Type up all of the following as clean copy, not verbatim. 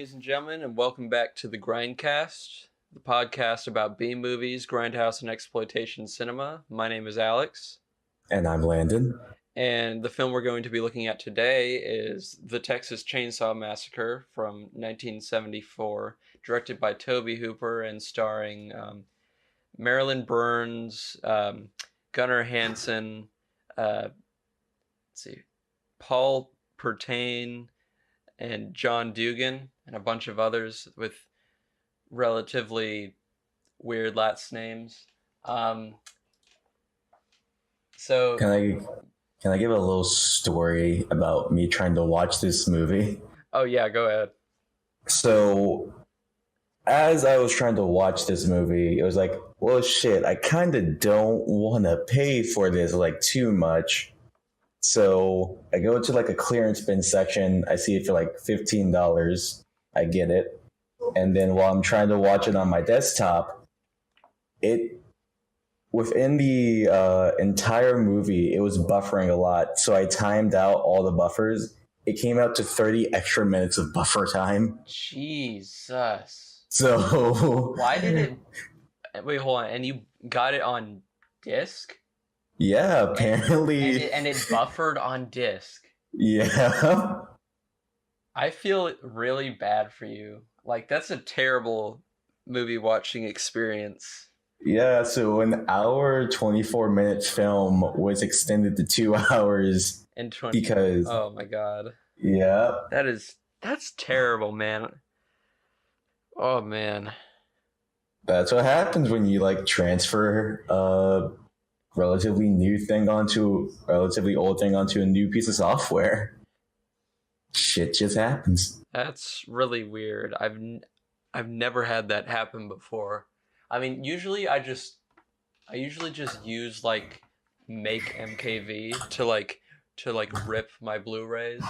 ladies and gentlemen, and welcome back to the GrindCast, the podcast about B-movies, grindhouse, and exploitation cinema. My name is Alex. And I'm Landon. And the film we're going to be looking at today is The Texas Chain Saw Massacre from 1974, directed by Tobe Hooper and starring Marilyn Burns, Gunnar Hansen, Paul Pertain, and John Dugan, and a bunch of others with relatively weird last names. So can I give a little story about me trying to watch this movie? Oh yeah, go ahead. So as I was trying to watch this movie, it was like, well, shit, I kind of don't want to pay for this too much. So I go to a clearance bin section. I see it for $15. I get it. And then while I'm trying to watch it on my desktop, within the entire movie, it was buffering a lot. So I timed out all the buffers. It came out to 30 extra minutes of buffer time. Jesus. So why did it... Wait, hold on. And you got it on disc? Yeah, apparently. And it buffered on disc. Yeah. I feel really bad for you. That's a terrible movie watching experience. Yeah, so an hour, 24-minute film was extended to 2 hours. And 20. Because... Oh my god. Yeah. That's terrible, man. Oh, man. That's what happens when you, transfer relatively old thing onto a new piece of software. Shit just happens. That's really weird. I've never had that happen before. I mean, usually I usually just use Make MKV to rip my Blu-rays.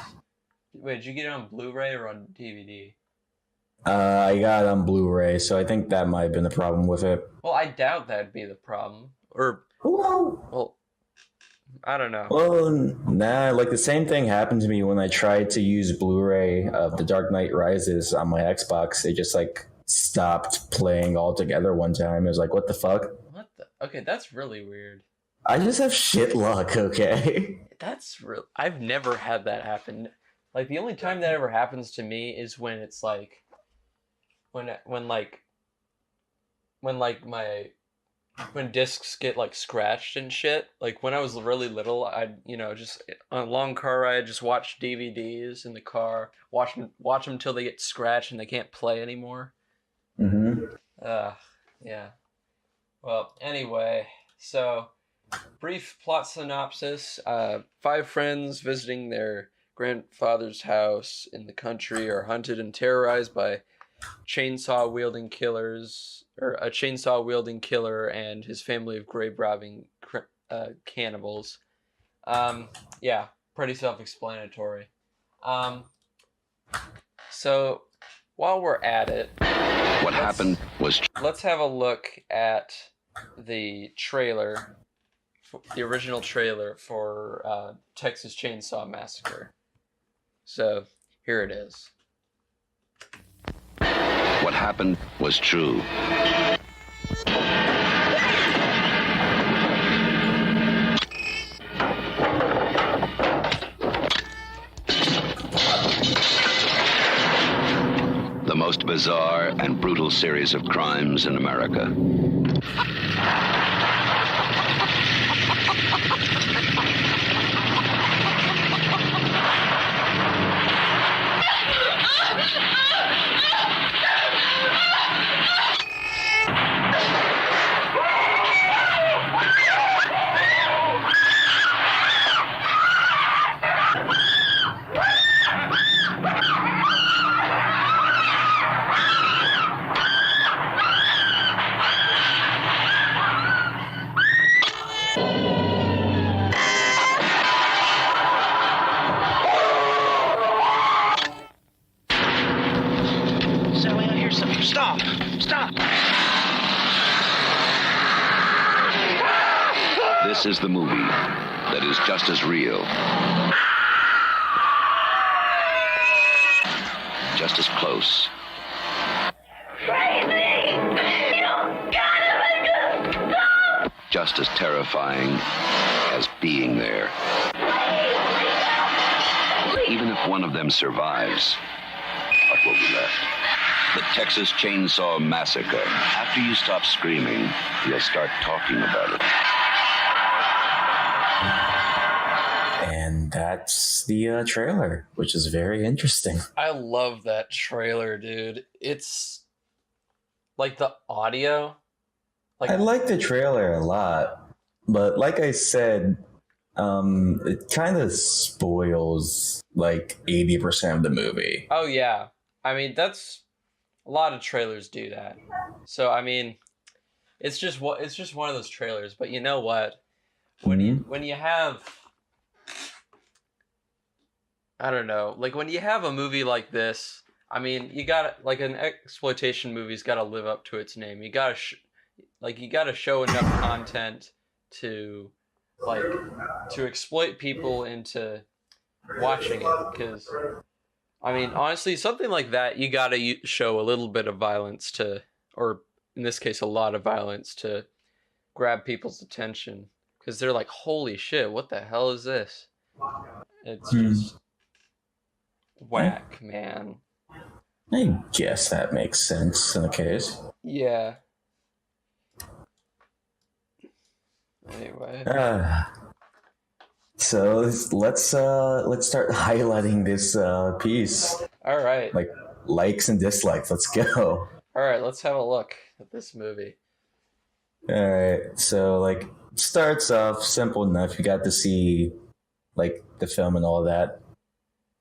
Wait, did you get it on Blu-ray or on DVD? I got it on Blu-ray, so I think that might have been the problem with it. Well, I doubt that'd be the problem. Or well, I don't know. Well, nah, the same thing happened to me when I tried to use Blu-ray of The Dark Knight Rises on my Xbox. It just stopped playing altogether one time. It was what the fuck? What the? Okay, that's really weird. I just have shit luck, okay? That's real. I've never had that happen. The only time that ever happens to me is when it's when discs get scratched and shit. When I was really little, I'd just on a long car ride just watch DVDs in the car, watch them till they get scratched and they can't play anymore. Yeah. Well, anyway, so brief plot synopsis: 5 friends visiting their grandfather's house in the country are hunted and terrorized by a chainsaw wielding killer and his family of grave robbing cannibals. Yeah, pretty self-explanatory. So while we're at it, let's have a look at the trailer, the original trailer for Texas Chain Saw Massacre. So here it is. What happened was true. The most bizarre and brutal series of crimes in America. Stop! This is the movie that is just as real, just as close. Crazy! You gotta make us stop! Just as terrifying as being there. Even if one of them survives, what will be left? The Texas Chain Saw Massacre. After you stop screaming, you'll start talking about it. And that's the trailer, which is very interesting. I love that trailer, dude. It's like the audio. I like the trailer a lot, but like I said, it kind of spoils like 80% of the movie. Oh yeah, I mean that's a lot of trailers do that. So I mean, it's just one of those trailers. But you know what? When you have, I don't know, like when you have a movie like this, I mean, you got like an exploitation movie's got to live up to its name. You got to show enough content to exploit people into watching it, because I mean, honestly, something like that, you got to show a little bit of violence to, or in this case, a lot of violence to grab people's attention, because they're like, holy shit, what the hell is this? It's just whack, man. I guess that makes sense in the case. Yeah. Anyway. So let's start highlighting this piece. All right. Like likes and dislikes. Let's go. All right, let's have a look at this movie. All right. So like starts off simple enough. You got to see like the film and all that.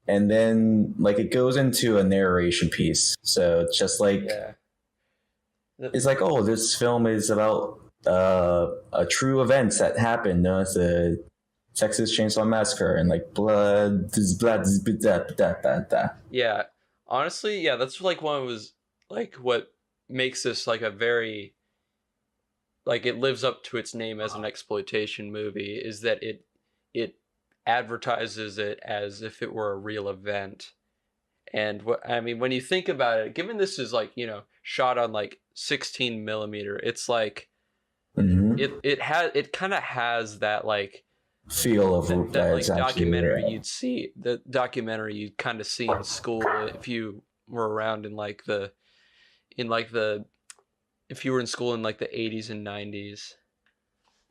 And then like it goes into a narration piece. So it's just like it's like, oh, this film is about a true events that happened. It's the Texas Chain Saw Massacre and like blood. Yeah, honestly, yeah, that's like one was like what makes this like a very like it lives up to its name as an exploitation movie, is that it advertises it as if it were a real event. And what I mean, when you think about it, given this is like, you know, shot on like 16 millimeter, it's like it kind of has that like feel of that like documentary you'd see, the documentary you'd kind of see in school if you were around in like the if you were in school in like the 80s and 90s.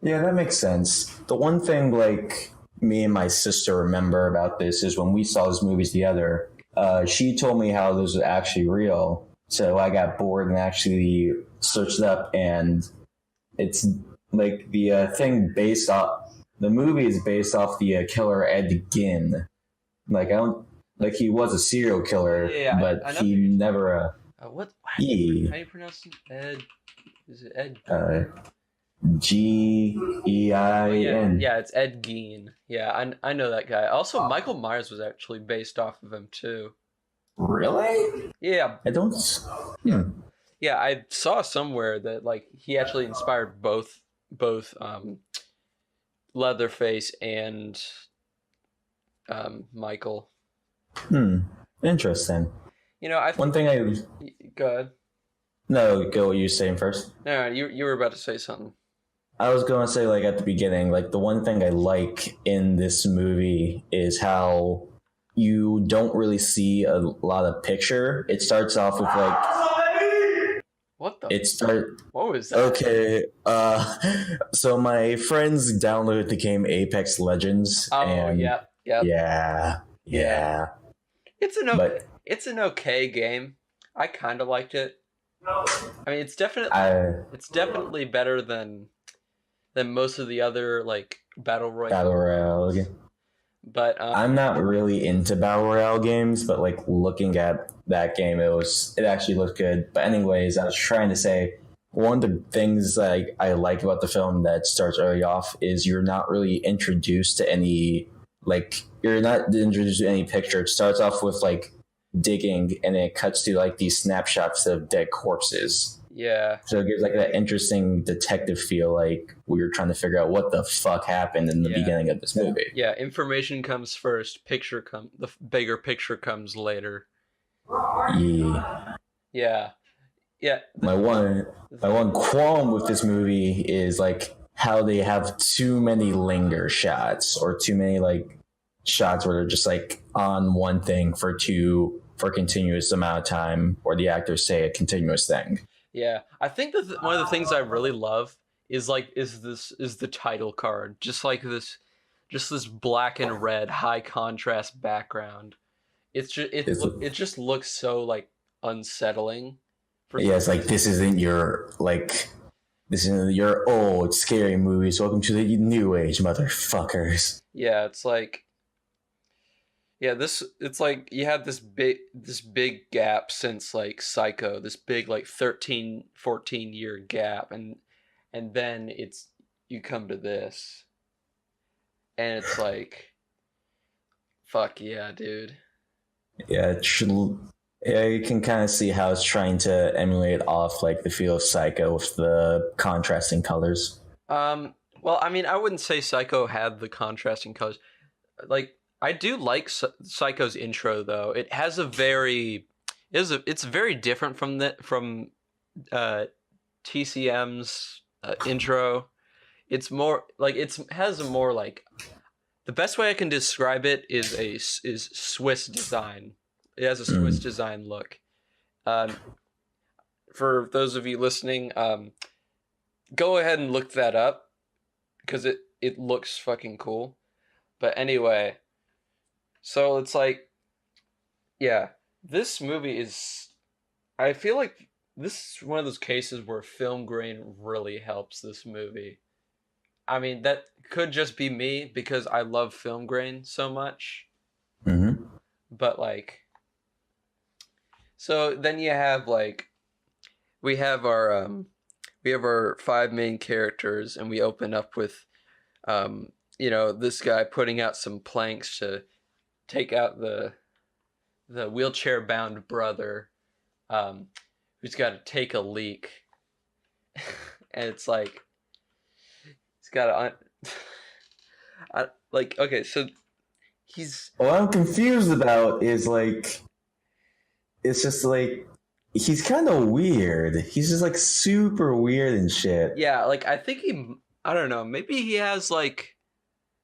Yeah, that makes sense. The one thing like me and my sister remember about this is when we saw this movie together, she told me how this was actually real. So I got bored and actually searched it up, and it's like the thing based off the movie is based off the killer Ed Gein. Like he was a serial killer, but he never. What? How do you pronounce it? Ed? Is it Ed? Gein. Yeah, it's Ed Gein. Yeah, I know that guy. Also, Michael Myers was actually based off of him too. Really? Yeah. I don't. Yeah, I saw somewhere that like he actually inspired both Leatherface and Michael. Interesting. You know, one thing I go ahead. No, go what you were saying first. No, you were about to say something. I was going to say, like, at the beginning, like, the one thing I like in this movie is how you don't really see a lot of picture. It starts off with, like... What the... What was that? Okay, so my friends downloaded the game Apex Legends. Oh, and yeah. It's an okay game. I kind of liked it. I mean, it's definitely better than most of the other like battle royale games. But I'm not really into battle royale games, but like looking at that game, it actually looked good. But anyways, I was trying to say one of the things I like about the film that starts early off is you're not really introduced to any picture. It starts off with like digging, and then it cuts to like these snapshots of dead corpses. Yeah. So it gives like that interesting detective feel, like we were trying to figure out what the fuck happened in the beginning of this movie. Yeah, information comes first, the bigger picture comes later. Yeah. Yeah, yeah, My one qualm with this movie is like how they have too many linger shots or too many like shots where they're just like on one thing for a continuous amount of time, or the actors say a continuous thing. yeah. I think that one of the things I really love is the title card, just this black and red high contrast background. It just looks so like unsettling. Yeah, it's like this isn't your old scary movies. Welcome to the new age, motherfuckers. Yeah, it's like it's like you had this big gap since like Psycho, this big like 13, 14 year gap, and then you come to this and it's like fuck yeah, dude. Yeah, yeah, you can kind of see how it's trying to emulate off like the feel of Psycho with the contrasting colors. Well, I mean, I wouldn't say Psycho had the contrasting colors. Like, I do like Psycho's intro though. It has it's very different from TCM's intro. It's more like has a more like, the best way I can describe it is Swiss design. It has a Swiss design look. For those of you listening, go ahead and look that up because it looks fucking cool. But anyway, so it's like, yeah, this movie is, I feel like this is one of those cases where film grain really helps this movie. I mean, that could just be me because I love film grain so much. Mm-hmm. But like, so then you have like, we have our five main characters, and we open up with, this guy putting out some planks to take out the wheelchair bound brother, who's got to take a leak, and it's like he's got to okay, so he's, what I'm confused about is like, it's just like he's kind of weird. He's just like super weird and shit. yeah, like I think I don't know, maybe he has like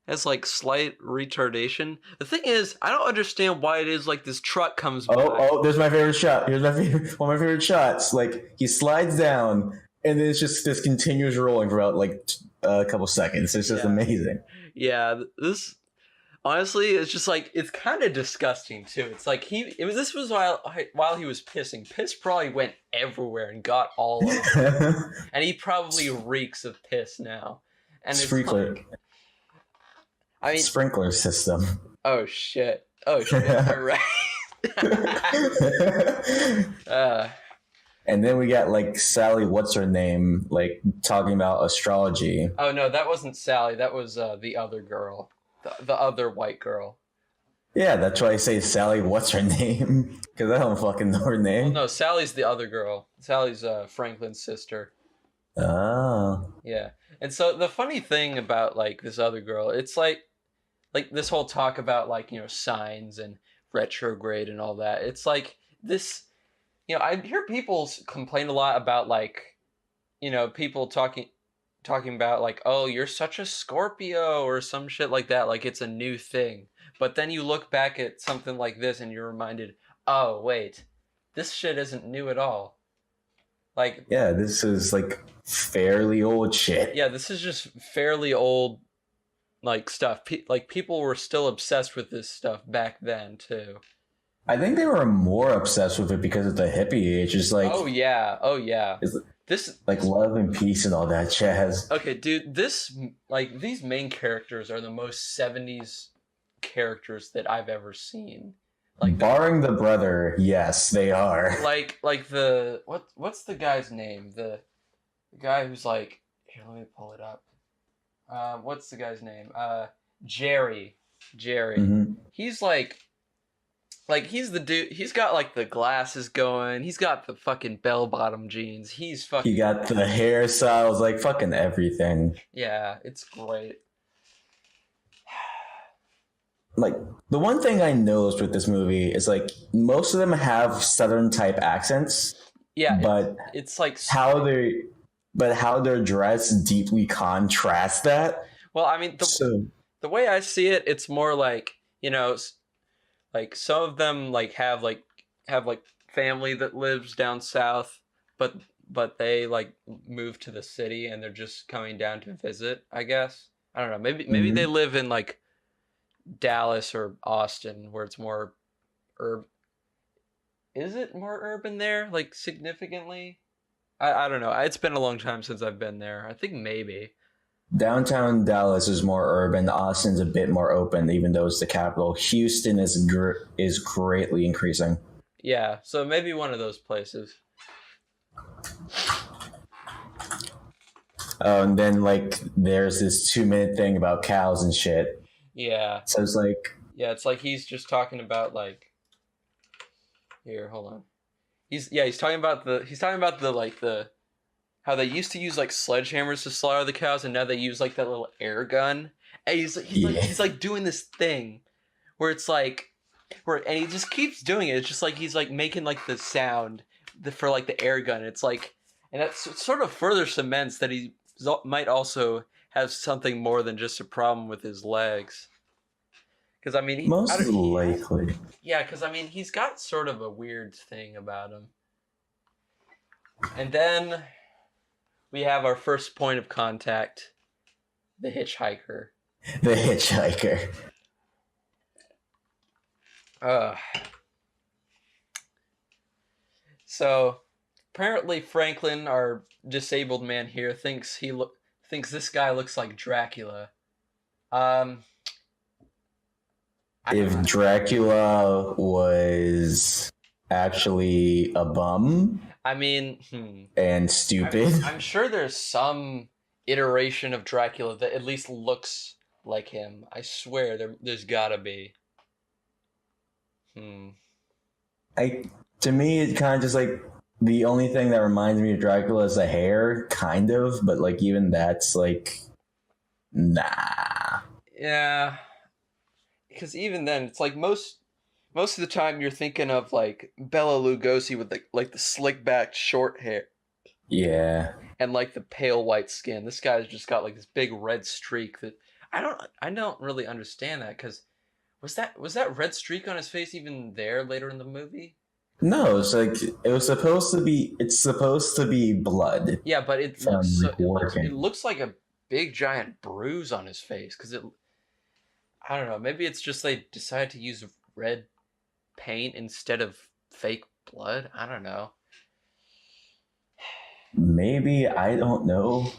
slight retardation. The thing is, I don't understand why it is like this truck comes by. Oh, there's my favorite shot. Here's one of my favorite shots. Like he slides down, and then it's just this continuous rolling for about like a couple seconds. It's just amazing. Yeah, this honestly, it's just like, it's kind of disgusting too. It's like this was while he was pissing. Piss probably went everywhere and got all over, and he probably reeks of piss now. And it's like, I mean, sprinkler system. Oh shit! You're right. And then we got like Sally, what's her name, like talking about astrology. Oh no, that wasn't Sally. That was the other girl, the other white girl. Yeah, that's why I say Sally, what's her name? Because I don't fucking know her name. Well, no, Sally's the other girl. Sally's Franklin's sister. Oh. Yeah, and so the funny thing about like this other girl, it's like this whole talk about like, signs and retrograde and all that. It's like this, I hear people complain a lot about like, people talking about like, oh, you're such a Scorpio or some shit like that, like it's a new thing. But then you look back at something like this and you're reminded, oh wait, this shit isn't new at all. Like, yeah, this is like fairly old shit. Yeah, this is just fairly old like stuff. Like people were still obsessed with this stuff back then too. I think they were more obsessed with it because of the hippie age. It's like, oh yeah. This like love and peace and all that jazz. Okay, dude, these main characters are the most 70s characters that I've ever seen. Like, barring the brother, yes, they are. Like what's the guy's name? The guy who's like, here, let me pull it up. What's the guy's name? Jerry. Mm-hmm. He's like he's the dude. He's got like the glasses going. He's got the fucking bell-bottom jeans. He got the hairstyles, like fucking everything. Yeah, it's great. like the one thing I noticed with this movie is like most of them have Southern type accents, Yeah, but it's like how they're dressed deeply contrasts that. well, I mean the way I see it, it's more like like some of them like have family that lives down south, but they like move to the city and they're just coming down to visit. I guess I don't know. Maybe they live in like Dallas or Austin where it's more urban. Is it more urban there? Like significantly? I don't know. It's been a long time since I've been there. I think maybe. Downtown Dallas is more urban. Austin's a bit more open, even though it's the capital. Houston is greatly increasing. Yeah, so maybe one of those places. Oh, and then like there's this 2 minute thing about cows and shit. Yeah. So it's like it's like he's just talking about like here, hold on. He's talking about the how they used to use like sledgehammers to slaughter the cows and now they use like that little air gun. And he's like doing this thing where it's like and he just keeps doing it. It's just like he's like making like the sound for like the air gun. It's like, and that sort of further cements that he might also have something more than just a problem with his legs. Because I mean, most likely. Yeah, because I mean, he's got sort of a weird thing about him. And then we have our first point of contact, the hitchhiker. The hitchhiker. So apparently Franklin, our disabled man here, thinks this guy looks like Dracula. If Dracula was actually a bum, I mean, and stupid, I'm sure there's some iteration of Dracula that at least looks like him. I swear there's gotta be. To me, it kind of just like the only thing that reminds me of Dracula is the hair, kind of, but like even that's like, nah. Yeah, because even then, it's like most of the time you're thinking of like Bela Lugosi with the slick back short hair. Yeah. And like the pale white skin. This guy's just got like this big red streak that I don't really understand that because was that red streak on his face even there later in the movie? No, it's like it's supposed to be blood. Yeah, but it looks like a big giant bruise on his face because I don't know, maybe it's just they decided to use red paint instead of fake blood. I don't know. Maybe, I don't know.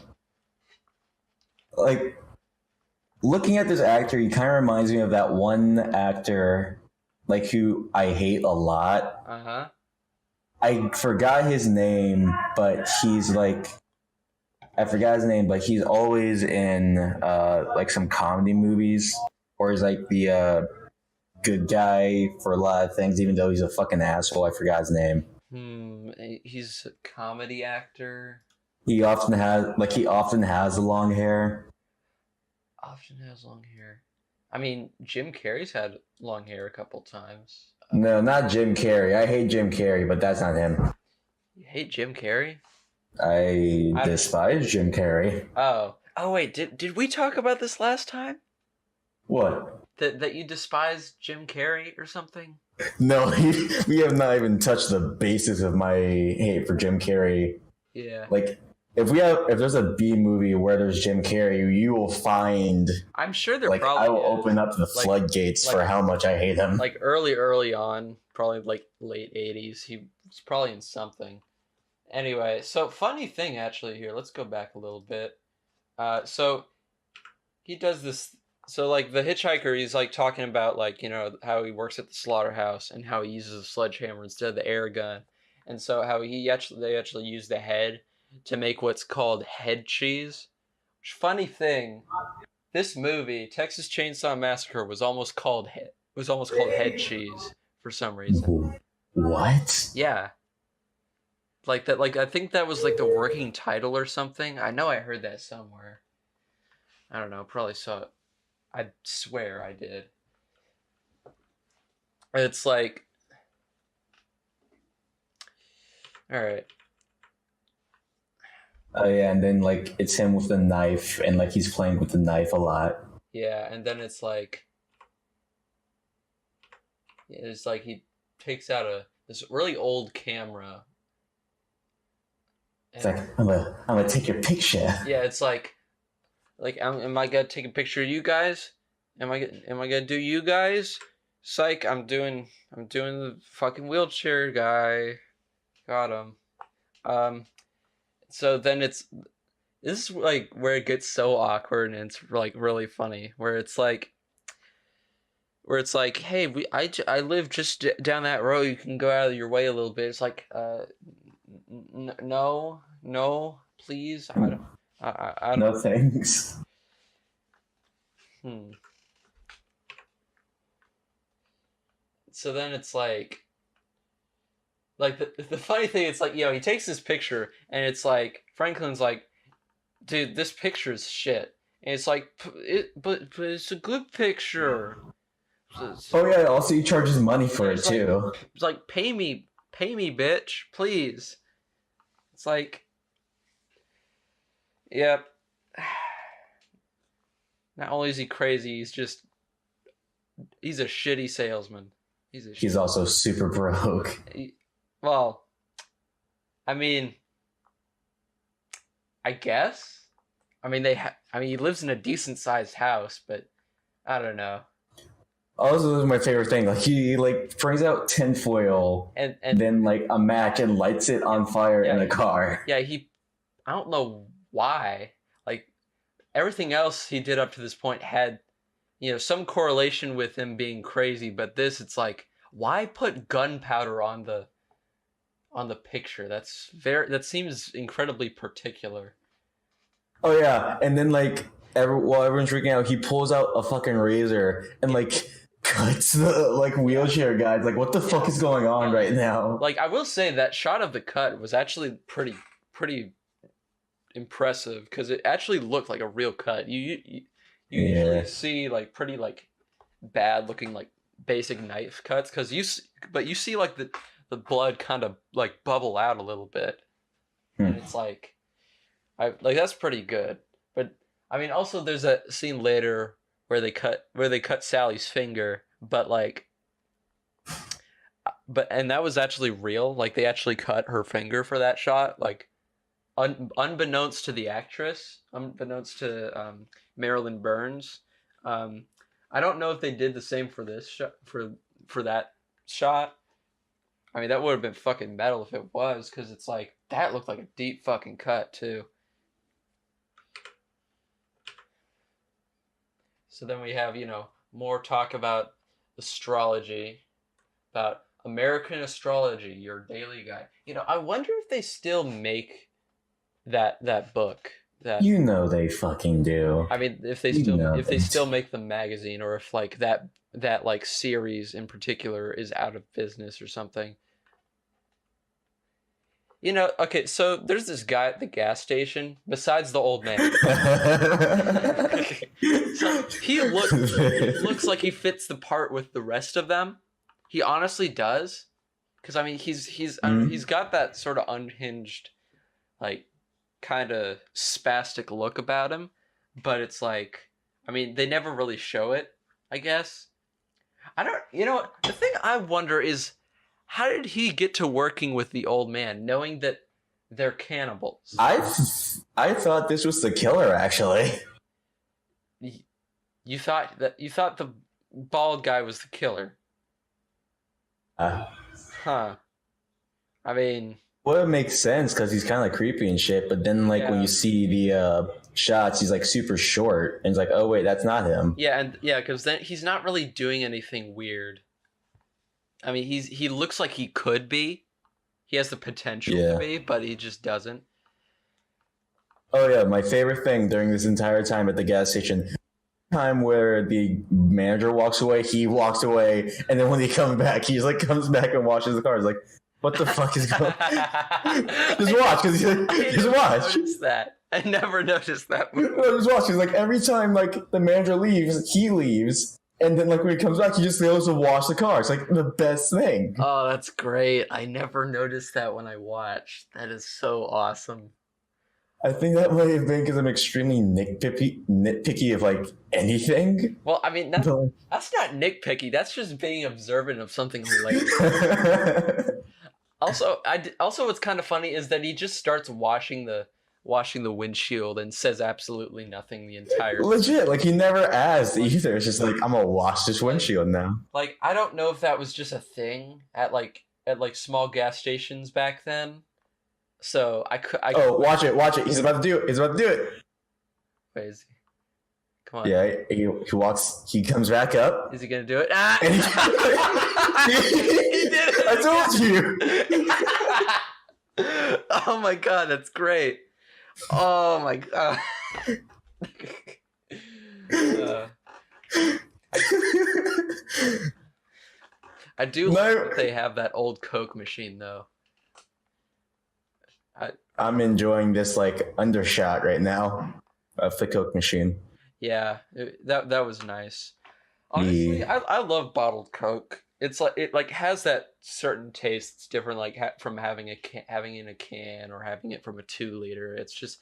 Like, looking at this actor, he kind of reminds me of that one actor, like, who I hate a lot. Uh-huh. I forgot his name, but he's like, I forgot his name, but he's always in, like, some comedy movies, or he's like the good guy for a lot of things, even though he's a fucking asshole. I forgot his name. He's a comedy actor. He often has long hair. Often has long hair. I mean, Jim Carrey's had long hair a couple times. No, not Jim Carrey. I hate Jim Carrey, but that's not him. You hate Jim Carrey? I despise Jim Carrey. Oh wait, did we talk about this last time? What? That you despise Jim Carrey or something? No, we have not even touched the basics of my hate for Jim Carrey. Yeah. Like, if there's a B movie where there's Jim Carrey, you will find. I'm sure there like, probably I will is. Open up the floodgates for how much I hate him. Like early on, probably like late 80s, he was probably in something. Anyway, so funny thing actually here. Let's go back a little bit. So he does this. So like the hitchhiker, he's like talking about like, you know, how he works at the slaughterhouse and how he uses a sledgehammer instead of the air gun, and so how they actually use the head to make what's called head cheese. Funny thing, this movie, Texas Chain Saw Massacre, was almost called head cheese for some reason. What? Yeah. Like that. Like I think that was like the working title or something. I know I heard that somewhere. I don't know. Probably saw it. I swear I did. It's like, all right. Oh yeah, and then like it's him with the knife, and like he's playing with the knife a lot. Yeah, and then it's like he takes out this really old camera. It's like I'm gonna take your picture. Yeah, it's like am I gonna take a picture of you guys? Am I gonna do you guys? Psych! I'm doing the fucking wheelchair guy. Got him. So then this is like where it gets so awkward and it's like really funny. Where it's like, hey, I live just down that road. You can go out of your way a little bit. It's like, no, please. I don't. No thanks. So then it's like the funny thing, it's like, he takes this picture and it's like Franklin's like, dude, this picture is shit. And it's like, but it's a good picture. Oh yeah, also he charges money for it too. It's like, pay me, bitch, please. It's like, yep. Not only is he crazy, he's a shitty salesman. He's also super broke. Well, I mean, I guess. I mean, he lives in a decent sized house, but I don't know. Also, this is my favorite thing. Like he like brings out tinfoil and then like a match and lights it on fire in a car. Yeah, I don't know why. Like everything else he did up to this point had, some correlation with him being crazy, but it's like, why put gunpowder on the picture? That seems incredibly particular. Oh yeah, and then like while everyone's freaking out, he pulls out a fucking razor and like cuts the like wheelchair guys. Like, what the fuck is going on right now? Like, I will say that shot of the cut was actually pretty impressive because it actually looked like a real cut. You usually see like pretty like bad looking like basic knife cuts because you see like the blood kind of like bubble out a little bit, and it's like, that's pretty good. But I mean, also there's a scene later where they cut Sally's finger, and that was actually real. Like they actually cut her finger for that shot, like unbeknownst to the actress, unbeknownst to Marilyn Burns. I don't know if they did the same for this for that shot. I mean, that would have been fucking metal if it was, because it's like, that looked like a deep fucking cut too. So then we have, more talk about astrology, about American astrology, your daily guide. I wonder if they still make that book. That, they fucking do. I mean, if they still make the magazine, or if like that like series in particular is out of business or something. Okay, so there's this guy at the gas station, besides the old man. So he looks like he fits the part with the rest of them. He honestly does. Because, I mean, he's got that sort of unhinged, like, kind of spastic look about him. But it's like, I mean, they never really show it, I guess. The thing I wonder is, how did he get to working with the old man, knowing that they're cannibals? I thought this was the killer, actually. You thought the bald guy was the killer? Huh. I mean, well, it makes sense because he's kind of like creepy and shit. But then, like when you see the shots, he's like super short, and it's like, oh wait, that's not him. Yeah, because then he's not really doing anything weird. I mean, he looks like he could be. He has the potential to be, but he just doesn't. Oh yeah, my favorite thing during this entire time at the gas station, time where the manager walks away, he walks away, and then when he comes back, he's like comes back and washes the car. He's like, what the fuck is going on? Just watch, because he's like, just watch. I never noticed that. Just watch. He's like, every time like the manager leaves, he leaves. And then, like, when he comes back, he just goes to wash the car. It's like the best thing. Oh, that's great. I never noticed that when I watched. That is so awesome. I think that might have been because I'm extremely nitpicky of like anything. Well, I mean, that's not nitpicky. That's just being observant of something hilarious. Also, what's kind of funny is that he just starts washing the windshield and says absolutely nothing the entire Legit, like he never asked either. It's just like, I'm gonna wash this windshield now. Like, I don't know if that was just a thing at small gas stations back then. So Oh, watch it! He's about to do it. Wait, is he? Come on. Yeah, he walks. He comes back up. Is he gonna do it? Ah! And he did it! I told you. Oh my god, that's great. Oh my god. I do like that they have that old Coke machine though. I'm enjoying this like undershot right now of the Coke machine. Yeah, that was nice. Honestly, I love bottled Coke. It's like it has that certain taste. It's different, like from having having it in a can or having it from a 2-liter. It's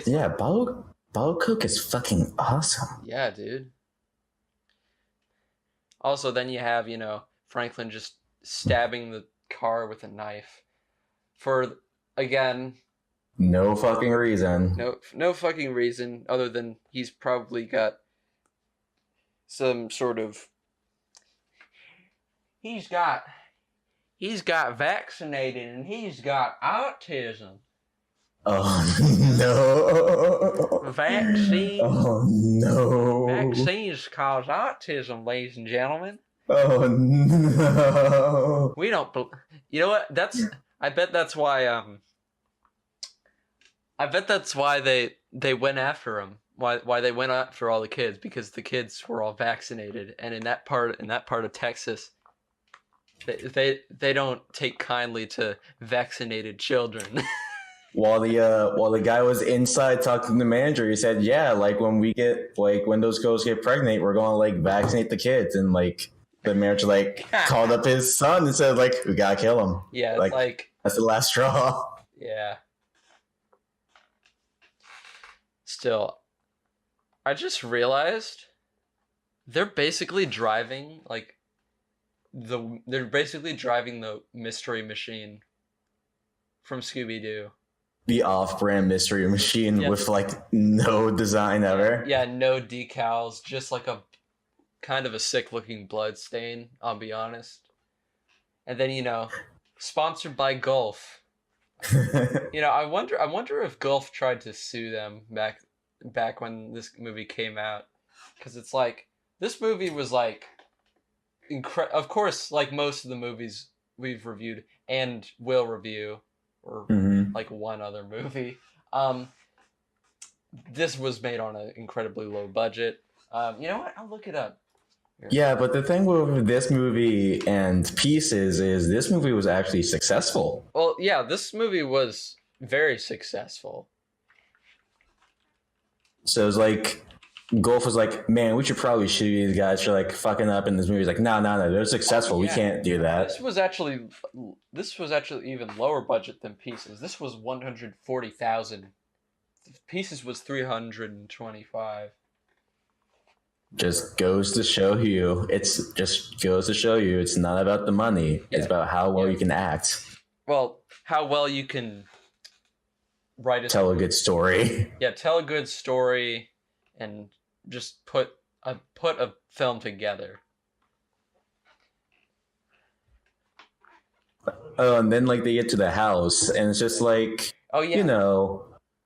yeah, bottled Coke is fucking awesome. Yeah, dude. Also, then you have Franklin just stabbing the car with a knife for again. No fucking reason. No fucking reason other than he's probably got some sort of. He's got vaccinated and he's got autism. Oh no! Vaccine. Oh no! Vaccines cause autism, ladies and gentlemen. Oh no! We don't. You know what? I bet that's why. I bet that's why they went after him. Why they went after all the kids, because the kids were all vaccinated, and in that part of Texas, they don't take kindly to vaccinated children. While the guy was inside talking to the manager, he said, "Yeah, like when those girls get pregnant, we're gonna like vaccinate the kids." And like the manager like called up his son and said, "Like we gotta kill him." Yeah, it's like that's the last straw. Yeah. Still, I just realized they're basically driving the mystery machine from Scooby-Doo. The off-brand mystery machine with like no design ever. Yeah, no decals, just like a kind of a sick-looking blood stain, I'll be honest. And then, sponsored by Gulf. I wonder if Gulf tried to sue them back when this movie came out, because it's like this movie was like of course, like most of the movies we've reviewed and will review, or like one other movie, this was made on an incredibly low budget. You know what? I'll look it up. Yeah, but the thing with this movie and Pieces is this movie was actually successful. Well, yeah, this movie was very successful. So it's like, Gulf was like, man, we should probably shoot these guys for like fucking up in this movie. He's like, no, they're successful. We can't do that. This was actually even lower budget than Pieces. This was $140,000. Pieces was $325,000. Just goes to show you. It's not about the money. Yeah. It's about how well you can act. Well, how well you can tell a good story. Yeah, tell a good story and just put a film together. Oh, and then like they get to the house and it's just like, oh yeah,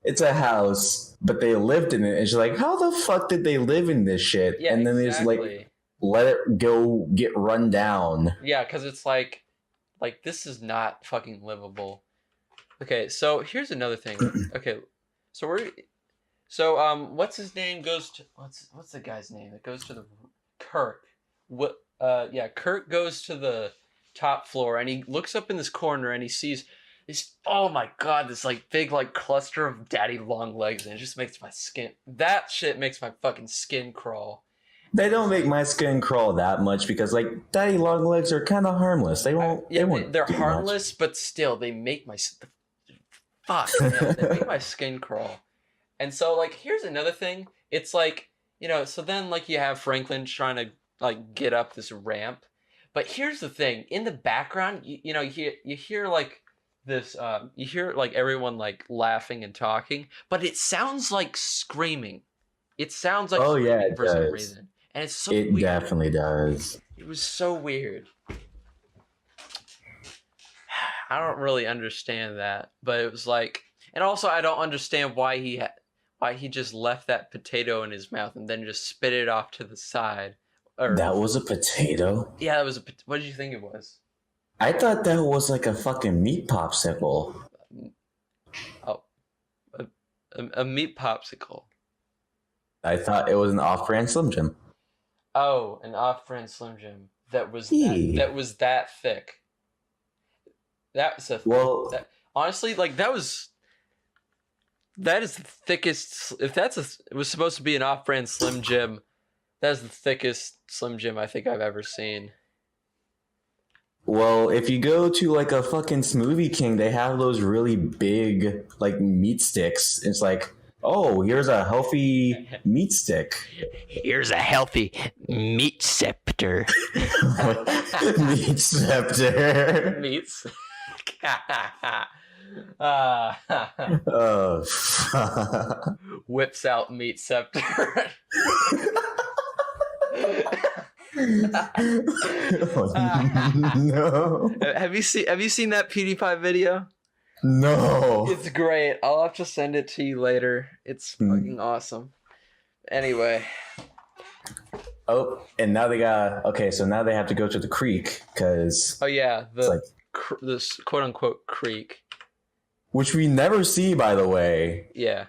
it's a house, but they lived in it. It's like, how the fuck did they live in this shit? Yeah, and then they just like let it go get run down. Yeah, because it's like this is not fucking livable. Okay, so here's another thing. Okay, so what's his name goes to what's the guy's name that goes to the Kirk? Kirk goes to the top floor and he looks up in this corner and he sees this, oh my god, this like big like cluster of daddy long legs, and it just makes my skin, that shit makes my fucking skin crawl. They don't make my skin crawl that much because, like, daddy long legs are kind of harmless. They won't. They're do harmless, much. but still, they make my fuck. Man, they make my skin crawl. And so, like, here's another thing. It's like, you know, so then like you have Franklin trying to like get up this ramp, but here's the thing: in the background, you know, you hear like this, you hear like everyone like laughing and talking, but it sounds like screaming. It sounds like screaming for some reason. And it's so weird. It definitely does. It was so weird. I don't really understand that, but it was like, and also I don't understand why he just left that potato in his mouth and then just spit it off to the side. That was a potato? Yeah, that was what did you think it was? I thought that was like a fucking meat popsicle. Oh, a meat popsicle. I thought it was an off-brand Slim Jim. Oh, an off-brand Slim Jim that was that thick. That's a honestly, like that is the thickest. If it was supposed to be an off-brand Slim Jim, that is the thickest Slim Jim I think I've ever seen. Well, if you go to like a fucking Smoothie King, they have those really big like meat sticks. It's like, oh, here's a healthy meat stick. Here's a healthy meat scepter. Meat scepter. Meats. Whips out meat scepter. No. Have you seen that PewDiePie video? No. It's great. I'll have to send it to you later. It's fucking awesome. Anyway. Oh, and now so now they have to go to the creek because. Oh yeah, this quote unquote creek, which we never see, by the way. Yeah.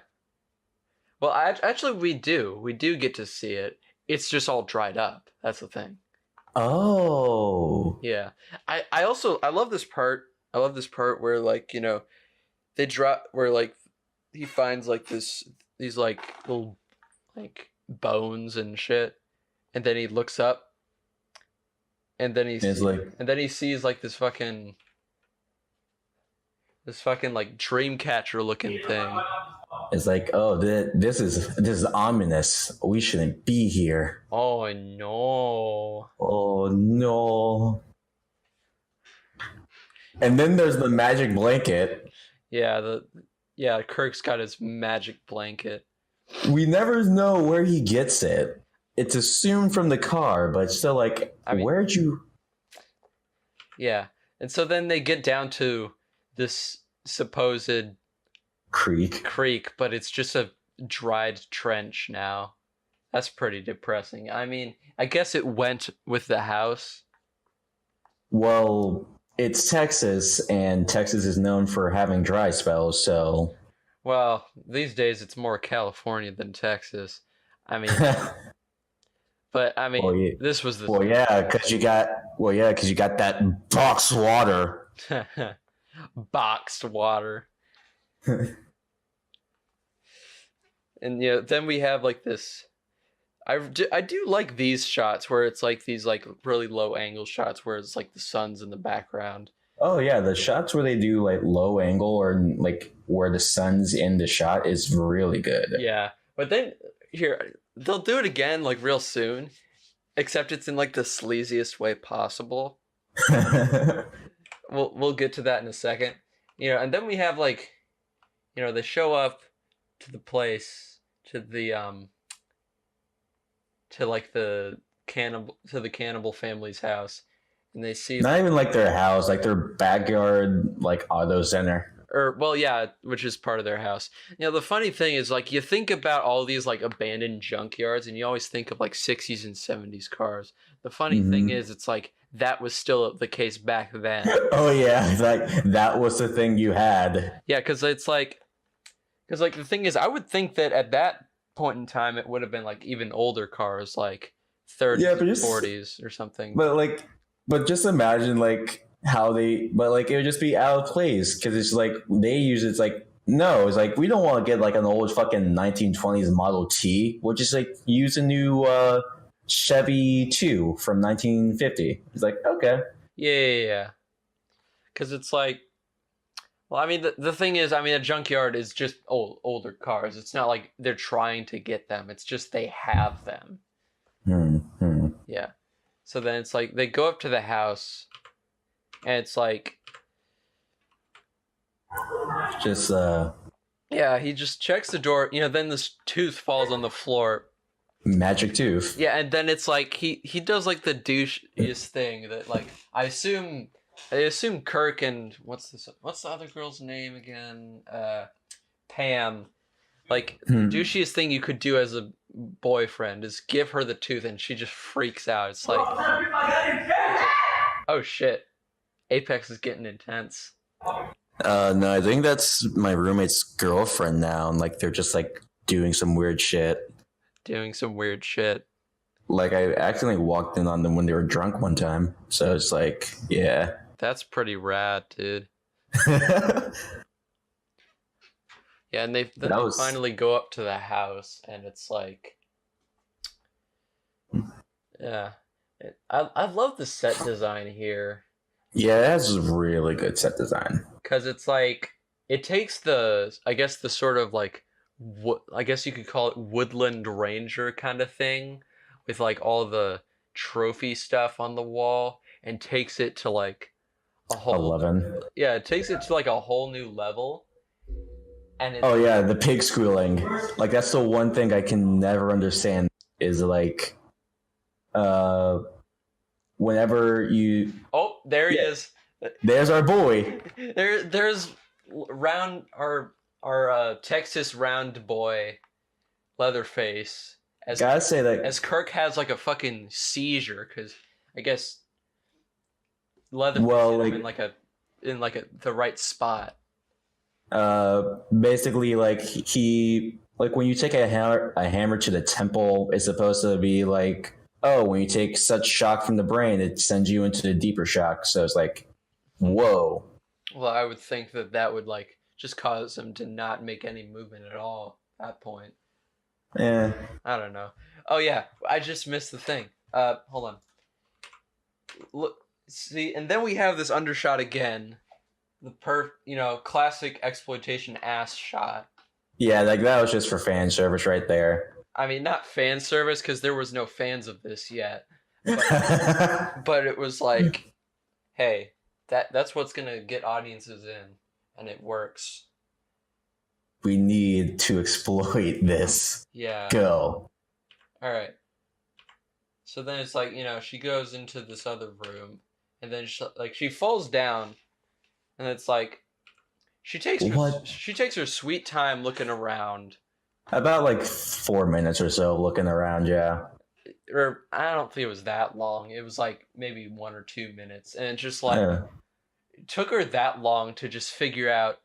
Well, actually, we do get to see it. It's just all dried up. That's the thing. Oh. Yeah. I love this part. I love this part where like, you know, where like he finds like these like little like bones and shit, and then he looks up, and then he sees like this fucking like dream catcher looking thing. It's like, oh, this is ominous. We shouldn't be here. Oh no. Oh no. And then there's the magic blanket. Yeah, Kirk's got his magic blanket. We never know where he gets it. It's assumed from the car, but still like, where'd you... Yeah. And so then they get down to this supposed creek, but it's just a dried trench now. That's pretty depressing. I mean, I guess it went with the house. Well, it's Texas, and Texas is known for having dry spells, so... Well, these days it's more California than Texas. I mean... But, I mean, this was the... Well, yeah, because you got that boxed water. Boxed water. And, you know, then we have, like, this... I do like these shots where it's like these like really low angle shots where it's like the sun's in the background. Oh yeah, the shots where they do like low angle or like where the sun's in the shot is really good. Yeah, but then here they'll do it again like real soon, except it's in like the sleaziest way possible. We'll get to that in a second. You know, and then we have like, you know, they show up to the place to the cannibal family's house, and they see not even like their house, like their backyard, like auto center. Or well, yeah, which is part of their house. You know, the funny thing is like you think about all these like abandoned junkyards, and you always think of like 60s and 70s cars. The funny thing is, it's like that was still the case back then. Oh yeah, like that was the thing you had. Yeah, because the thing is, I would think that at that point in time it would have been like even older cars, like 30s and 40s or something. But just imagine like how it would just be out of place because it's like it's like we don't want to get like an old fucking 1920s Model T. We'll just like use a new Chevy 2 from 1950. It's like, okay. Yeah. Because it's like, well, I mean, the thing is, I mean, a junkyard is just older cars. It's not like they're trying to get them. It's just they have them. Yeah. So then it's like they go up to the house, and it's like, just yeah, he just checks the door. Then this tooth falls on the floor. magic tooth. Yeah, and then it's like he does like the douchiest thing that like I assume Kirk and what's the other girl's name again? Pam. Like the douchiest thing you could do as a boyfriend is give her the tooth and she just freaks out. It's like, oh shit, Apex is getting intense. No, I think that's my roommate's girlfriend now, and like they're just like doing some weird shit. Like I accidentally walked in on them when they were drunk one time, so it's like, yeah. That's pretty rad, dude. Yeah, and they finally go up to the house, and it's like, yeah, I love the set design here. Yeah, it has really good set design. Because it's like, it takes the sort of like, I guess you could call it woodland ranger kind of thing, with like all the trophy stuff on the wall, and takes it to like a whole 11. Yeah, it takes it to like a whole new level. And oh yeah, the pig squealing. Like that's the one thing I can never understand is like, whenever you. Oh, there he is. There's our boy. There's our Texas round boy, Leatherface. Gotta say that as Kirk has like a fucking seizure because I guess Leatherface in the right spot. Basically, like he when you take a hammer to the temple, it's supposed to be like, oh, when you take such shock from the brain, it sends you into the deeper shock. So it's like, whoa. Well, I would think that would like just cause him to not make any movement at all at that point. Yeah. I don't know. Oh yeah, I just missed the thing. Hold on. Look, see, and then we have this undershot again. The classic exploitation ass shot. Yeah, like that was just for fan service right there. I mean, not fan service because there was no fans of this yet. But it was like, hey, that's what's gonna get audiences in, and it works. We need to exploit this. Yeah. Go. All right. So then it's like, she goes into this other room, and then she falls down, and it's like, she takes her sweet time looking around. About like 4 minutes or so looking around, yeah. Or I don't think it was that long. It was like maybe 1 or 2 minutes, and it's just like it took her that long to just figure out.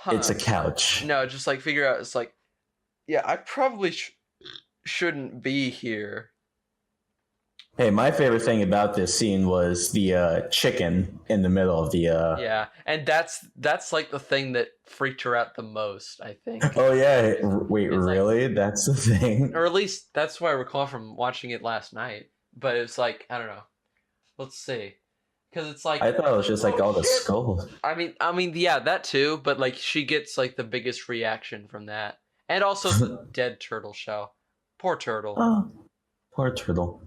It's a couch. No, just like figure out. It's like, yeah, I probably shouldn't be here. Hey, my favorite thing about this scene was the chicken in the middle of the. Yeah, and that's like the thing that freaked her out the most, I think. Oh yeah! Wait, really? Like, that's the thing? Or at least that's what I recall from watching it last night. But it's like, I don't know. Let's see, because it's like, I thought it was just like all the skulls. I mean, yeah, that too. But like, she gets like the biggest reaction from that, and also the dead turtle shell. Poor turtle. Oh, poor turtle.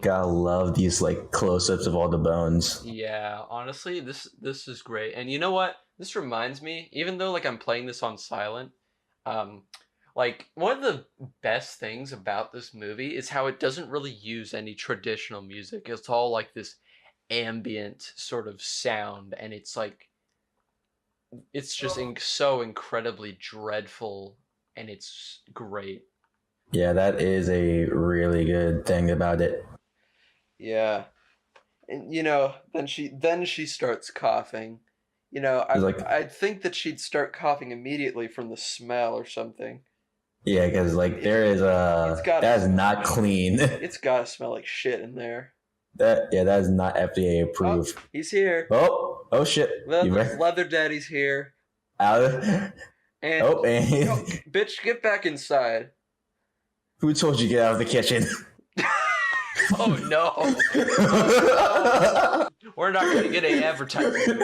Gotta love these like close-ups of all the bones. Yeah, honestly, this is great. And you know what? This reminds me, even though like I'm playing this on silent, like one of the best things about this movie is how it doesn't really use any traditional music. It's all like this ambient sort of sound, and it's like it's just so incredibly dreadful, and it's great. Yeah, that is a really good thing about it. Yeah. And then she starts coughing. I think that she'd start coughing immediately from the smell or something. Yeah, because like there is that is not clean. It's gotta smell like shit in there. That is not FDA approved. Oh, he's here. Oh shit. Leather Daddy's here. And bitch, get back inside. Who told you to get out of the kitchen? Oh no. We're not going to get any advertising.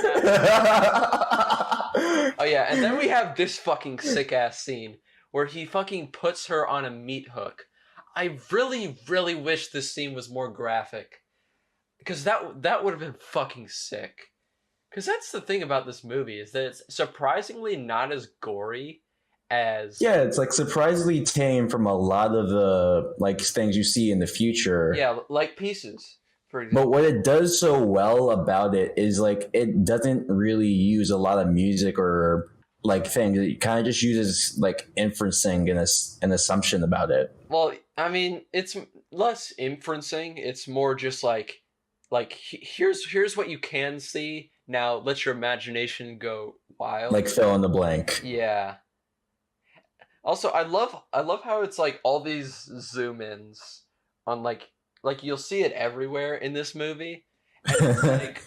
Oh yeah, and then we have this fucking sick ass scene where he fucking puts her on a meat hook. I really, really wish this scene was more graphic, because that would have been fucking sick. Because that's the thing about this movie, is that it's surprisingly not as gory as... Yeah, it's like surprisingly tame from a lot of the like things you see in the future. Yeah, like Pieces, for example. But what it does so well about it is like it doesn't really use a lot of music or like things. It kind of just uses like inferencing and an assumption about it. Well, I mean, it's less inferencing. It's more just like here's what you can see. Now let your imagination go wild. Like fill in the blank. Yeah. Also, I love how it's like all these zoom ins on like you'll see it everywhere in this movie. And it's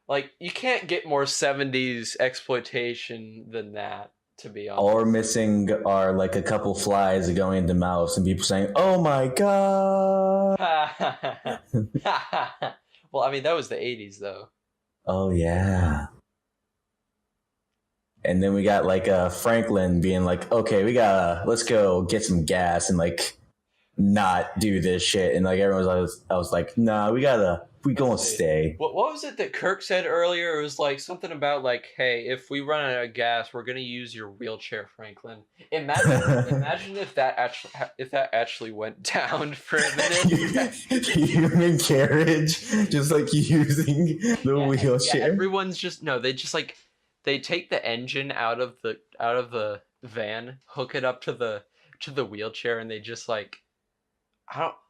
like you can't get more 70s exploitation than that, to be honest. All we're missing are like a couple flies going into mouths and people saying, "Oh my god." Well, I mean, that was the 80s though. Oh yeah. And then we got like Franklin being like, "Okay, let's go get some gas and like not do this shit." And like I was like, "Nah, we gonna stay." What was it that Kirk said earlier? It was like something about like, "Hey, if we run out of gas, we're gonna use your wheelchair, Franklin." Imagine if that actually went down for a minute. Human carriage, just like using the wheelchair. Yeah, everyone's just they take the engine out of the van, hook it up to the wheelchair, and they just like,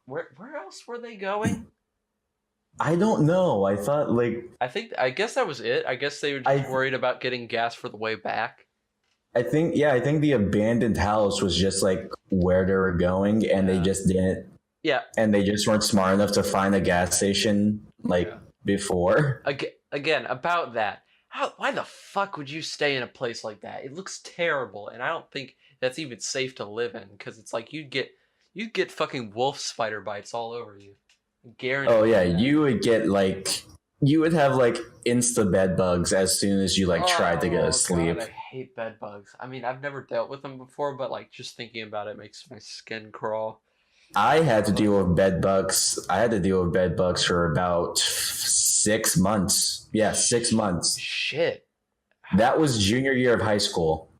where else were they going? I don't know. I thought I guess that was it. I guess they were just worried about getting gas for the way back. I think the abandoned house was just like where they were going, and they just didn't. Yeah. And they just weren't smart enough to find a gas station before. Again, about that. Why the fuck would you stay in a place like that? It looks terrible, and I don't think that's even safe to live in, because it's like you'd get fucking wolf spider bites all over you. Guaranteed. Oh yeah, you would have like insta bed bugs as soon as you tried to go to sleep. God, I hate bed bugs. I mean, I've never dealt with them before, but like just thinking about it makes my skin crawl. I had to deal with bed bugs. For about 6 months. Yeah, 6 months. Shit. That was junior year of high school.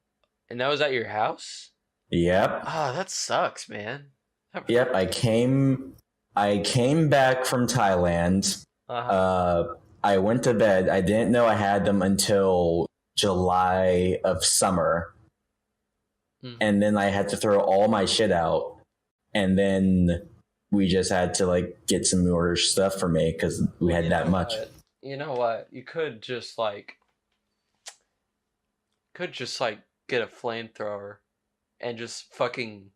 And that was at your house? Yep. Oh, that sucks, man. Yep. I came back from Thailand. I went to bed. I didn't know I had them until July of summer. Mm-hmm. And then I had to throw all my shit out. And then we just had to like get some more stuff for me because we had that much. You know what? You could just get a flamethrower and just fucking.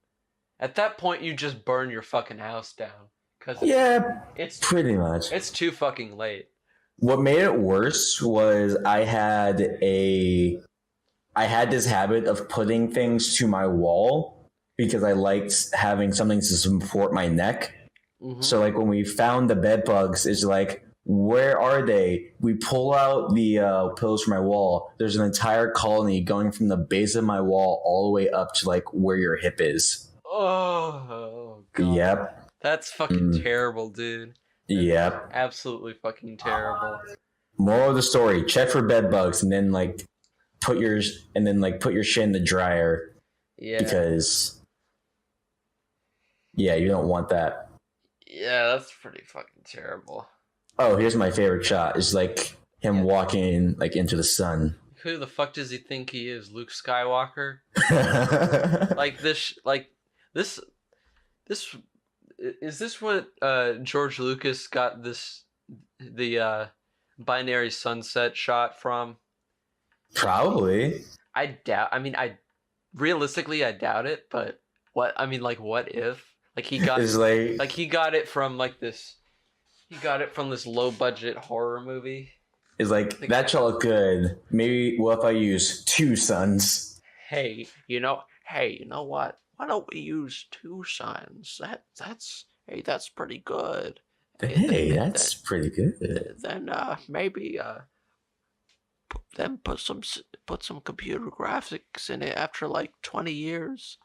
At that point, you just burn your fucking house down. It's pretty much. It's too fucking late. What made it worse was I had this habit of putting things to my wall because I liked having something to support my neck. Mm-hmm. So like when we found the bed bugs, it's like, where are they? We pull out the pillows from my wall. There's an entire colony going from the base of my wall all the way up to like where your hip is. Oh God. Yep. That's fucking terrible, dude. Yep. Absolutely fucking terrible. Moral of the story: check for bed bugs, and then put your shit in the dryer. Yeah. Because you don't want that. Yeah, that's pretty fucking terrible. Oh, here's my favorite shot. It's like him walking into the sun. Who the fuck does he think he is? Luke Skywalker? This is this what George Lucas got the binary sunset shot from? Probably. I realistically doubt it, but what if he got he got it from this low budget horror movie? It's like that shall look good. Maybe what if I use two suns? Hey, you know what? why don't we use 2 signs? That's pretty good. Hey, that's pretty good. Then maybe then put some computer graphics in it after like 20 years.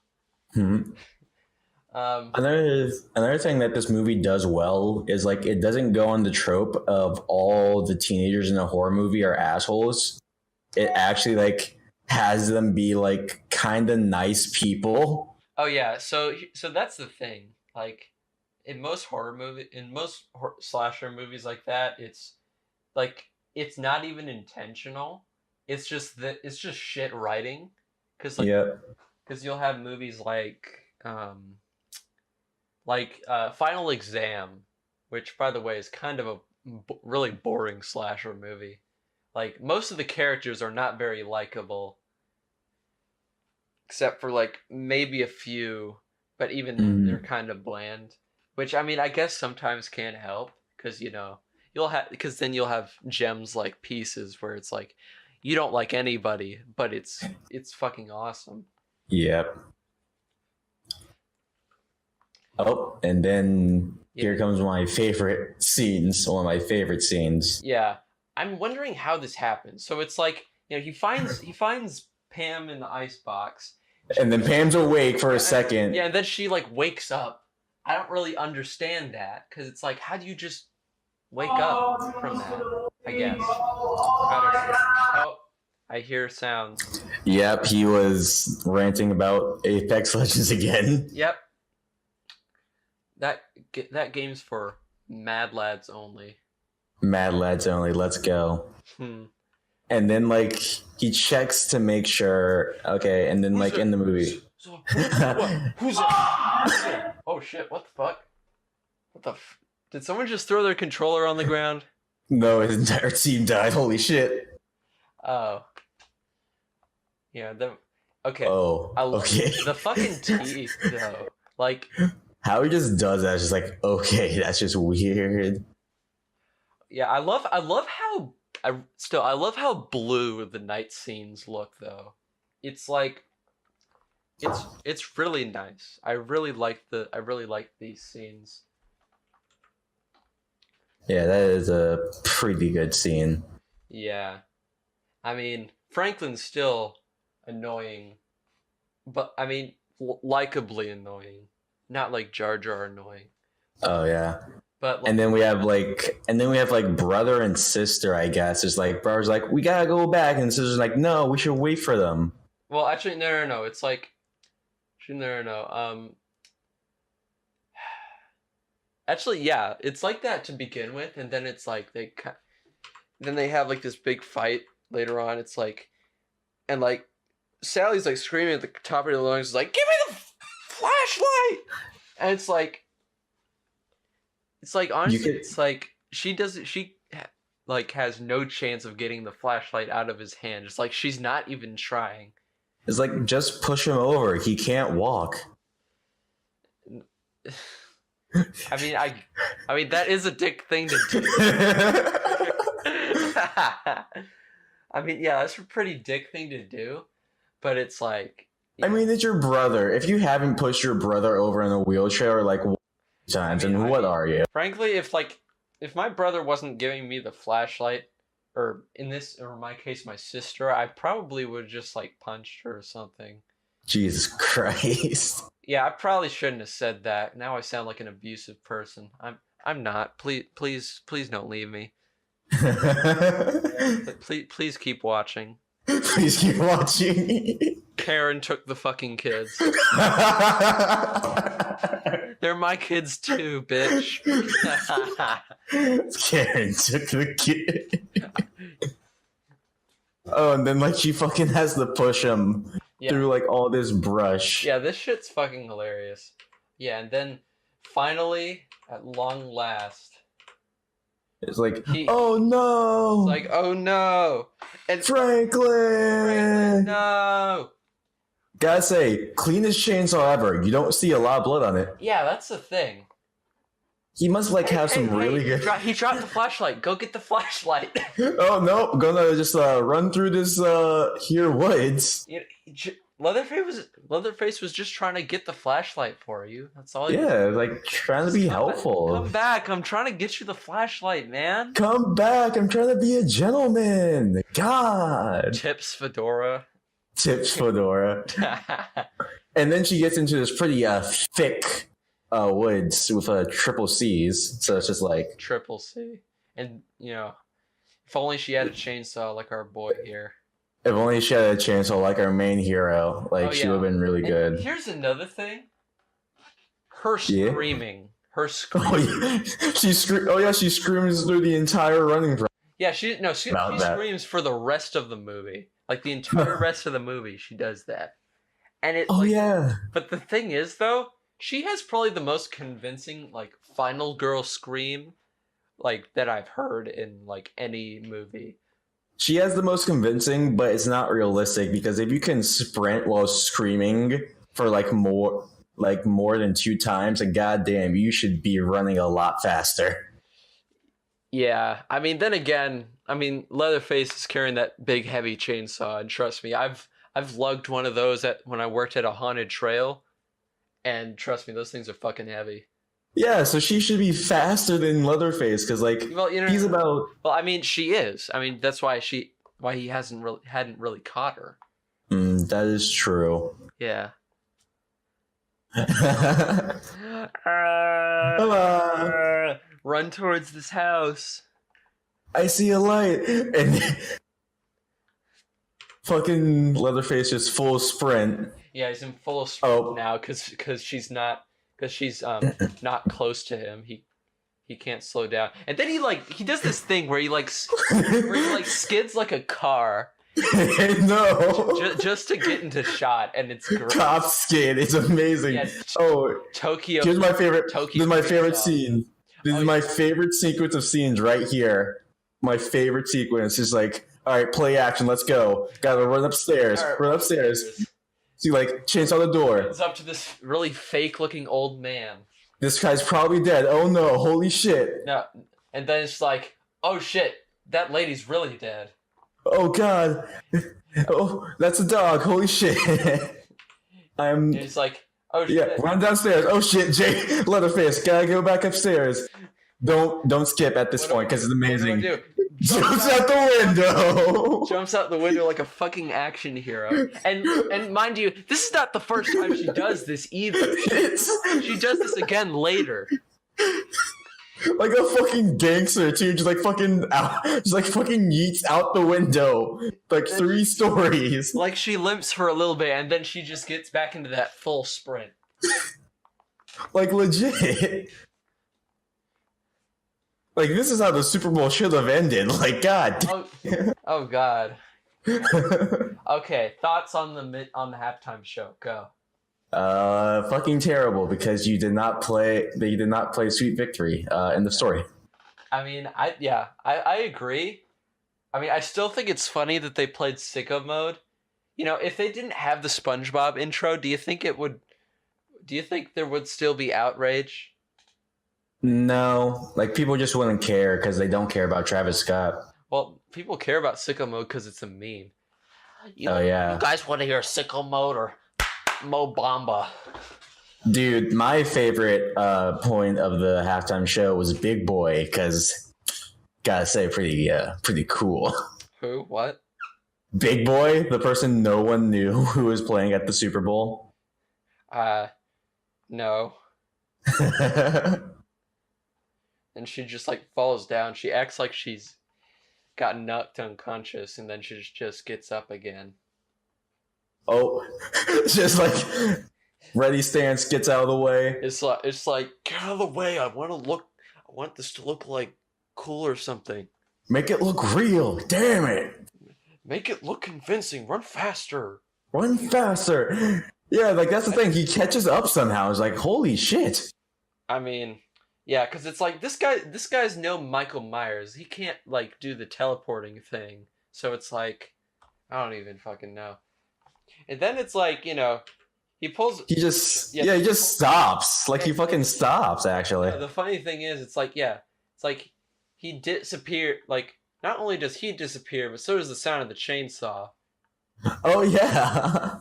Another thing that this movie does well is like it doesn't go on the trope of all the teenagers in a horror movie are assholes. It actually like has them be like kind of nice people. Oh yeah, so that's the thing. Like in most slasher movies like that, it's like it's not even intentional. It's just shit writing. Because you'll have movies like Final Exam, which by the way is kind of a really boring slasher movie. Like most of the characters are not very likable, except for like maybe a few, but even then they're kind of bland. Which I mean, I guess sometimes can't help because then you'll have gems like Pieces where it's like you don't like anybody, but it's fucking awesome. Yep. Oh, and then here comes my favorite scenes. One of my favorite scenes. Yeah, I'm wondering how this happens. So it's like he finds Pam in the icebox, and then Pam's awake for a second. Yeah, and then she like wakes up. I don't really understand that because it's like, how do you just wake up from that? I guess. I don't know. Oh, I hear sounds. Yep, he was ranting about Apex Legends again. Yep. That game's for mad lads only. Mad lads only. Let's go. And then like he checks to make sure. Okay, and then like in the movie. Who's it? Oh shit! What the fuck? Did someone just throw their controller on the ground? No, his entire team died. Holy shit! Oh. Yeah. Okay. Oh. Okay. The fucking teeth, though. Like. How he just does that is just like, okay, that's just weird. Yeah, I love how blue the night scenes look though. It's like it's really nice. I really like these scenes. Yeah, that is a pretty good scene. Yeah. I mean, Franklin's still annoying, but I mean, likably annoying. Not like Jar Jar annoying. Oh yeah. But and then we have like brother and sister, I guess. It's like brother's like, we gotta go back, and sister's like, no, we should wait for them. Well, actually, no. It's like, no. Actually, yeah, it's like that to begin with, and then it's like then they have like this big fight later on. It's like, and like Sally's like screaming at the top of her lungs, like, give me the flashlight, and it's like honestly, it's like she has no chance of getting the flashlight out of his hand. It's like she's not even trying. It's like, just push him over. He can't walk. I mean that is a dick thing to do. I mean, yeah, that's a pretty dick thing to do, but it's like, I mean, it's your brother. If you haven't pushed your brother over in a wheelchair like times, and what are you? Frankly, if my brother wasn't giving me the flashlight, or in my case, my sister, I probably would have just like punched her or something. Jesus Christ. Yeah, I probably shouldn't have said that. Now I sound like an abusive person. I'm not. Please don't leave me. Please keep watching. Please keep watching. Karen took the fucking kids. They're my kids too, bitch. Karen took the kid. Oh, and then like she fucking has to push him through like all this brush. Yeah, this shit's fucking hilarious. Yeah, and then finally, at long last, it's like, oh no! It's like, oh no! And Franklin! No! Gotta say, cleanest chainsaw ever. You don't see a lot of blood on it. Yeah, that's the thing. He must have some really good. He dropped the flashlight. Go get the flashlight. Oh no! I'm gonna just run through this here woods. Leatherface was just trying to get the flashlight for you. That's all. Yeah, like trying to be helpful. Come back! I'm trying to get you the flashlight, man. Come back! I'm trying to be a gentleman. God. Tips fedora. And then she gets into this pretty thick woods with triple C's. So it's just like triple C. And if only she had a chainsaw like our boy here. If only she had a chainsaw like our main hero. Like she would have been really good. Here's another thing. Her screaming. Her screaming. Oh yeah, she screams through the entire running process. Yeah, she screams for the rest of the movie. Like the entire rest of the movie, she does that. And it. Oh yeah. But the thing is, though, she has probably the most convincing like final girl scream, like that I've heard in like any movie. She has the most convincing, but it's not realistic because if you can sprint while screaming for like more than 2 times, like goddamn, you should be running a lot faster. Yeah, I mean, then again, Leatherface is carrying that big heavy chainsaw, and trust me, I've lugged one of those when I worked at a haunted trail, and trust me, those things are fucking heavy. Yeah, so she should be faster than Leatherface because he's about. Well, I mean, she is. I mean, that's why he hadn't really caught her. That is true. Yeah. Run towards this house. I see a light, and fucking Leatherface is full sprint. Yeah, he's in full sprint now because she's not close to him. He can't slow down, and then he does this thing where he skids like a car. No, just to get into shot, and it's great. Cop skid. It's amazing. Yeah, Tokyo. Here's my favorite. Tokyo this is my favorite scene. This is my favorite sequence of scenes right here. My favorite sequence is like, all right, play action. Let's go. Gotta run upstairs. Run upstairs. See, like, chainsaw the door. It's up to this really fake-looking old man. This guy's probably dead. Oh no! Holy shit! No, and then it's like, oh shit, that lady's really dead. Oh god! Oh, that's a dog. Holy shit! And he's like, oh shit. Yeah, run downstairs. Oh shit, Jay, Leatherface, gotta go back upstairs. Don't skip at this point because it's amazing. What do? Jumps out the window. Jumps out the window like a fucking action hero. And mind you, this is not the first time she does this either. She does this again later. Like a fucking gangster too, just like fucking yeets out the window, like 3 stories. Like she limps for a little bit, and then she just gets back into that full sprint. Like legit. Like this is how the Super Bowl should have ended. Like God. Oh God. Okay, thoughts on the halftime show? Go. Fucking terrible because they did not play Sweet Victory in the story. I mean, I agree. I mean, I still think it's funny that they played sicko mode. If they didn't have the SpongeBob intro, do you think there would still be outrage? No, like people just wouldn't care because they don't care about Travis Scott. Well, people care about sicko mode because it's a meme. Yeah. You guys want to hear sicko mode or Mo Bamba? Dude, my favorite point of the halftime show was Big Boy because, gotta say, pretty cool. Who? What? Big Boy, the person no one knew who was playing at the Super Bowl. No. And she just falls down. She acts like she's got knocked unconscious, and then she just gets up again. Oh, just ready stance, gets out of the way. It's like get out of the way. I want this to look like cool or something. Make it look real. Damn it. Make it look convincing. Run faster. Run faster. Yeah, that's the thing. He catches up somehow. It's like, holy shit. I mean, yeah, because it's like this guy's no Michael Myers. He can't do the teleporting thing. So it's like, I don't even fucking know. And then it's like, he pulls. He just stops. He fucking stops. Actually, the funny thing is, it's like he disappeared. Not only does he disappear, but so does the sound of the chainsaw. Oh yeah.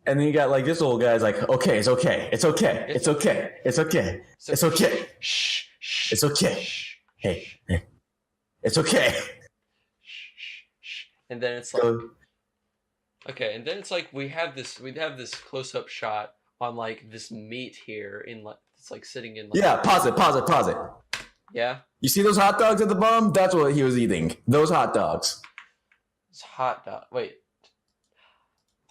And then you got like this old guy's like, okay, it's okay, it's okay, it's okay, it's okay, it's okay, Shh, shh, it's okay. shh, Hey, it's okay. shh, shh. And then it's like, okay, and then it's like we have this close up shot on like this meat here in like it's like sitting in like, Yeah, pause it. yeah, You see those hot dogs at the bottom? That's what he was eating. Those hot dogs. it's hot dog. Wait,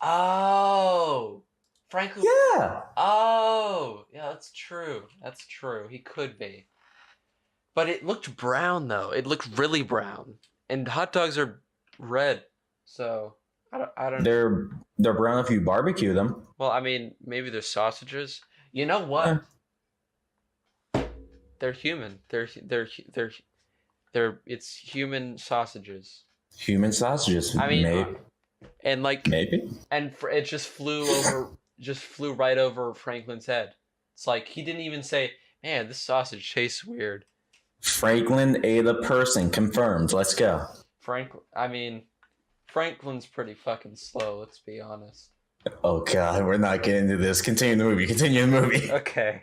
oh, Franklin. Yeah. Oh, yeah, that's true. That's true. He could be. But it looked brown though. It looked really brown. And hot dogs are red. So I don't They're brown if you barbecue them. Well, I mean, maybe they're sausages. You know what? They're human. They're it's human sausages. Human sausages. I mean, maybe. And like Maybe. and it just flew right over Franklin's head. It's like he didn't even say, "Man, this sausage tastes weird." Franklin ate a person. Confirmed. Let's go. Franklin's pretty fucking slow, let's be honest. Oh god, we're not getting into this. Continue the movie. Okay.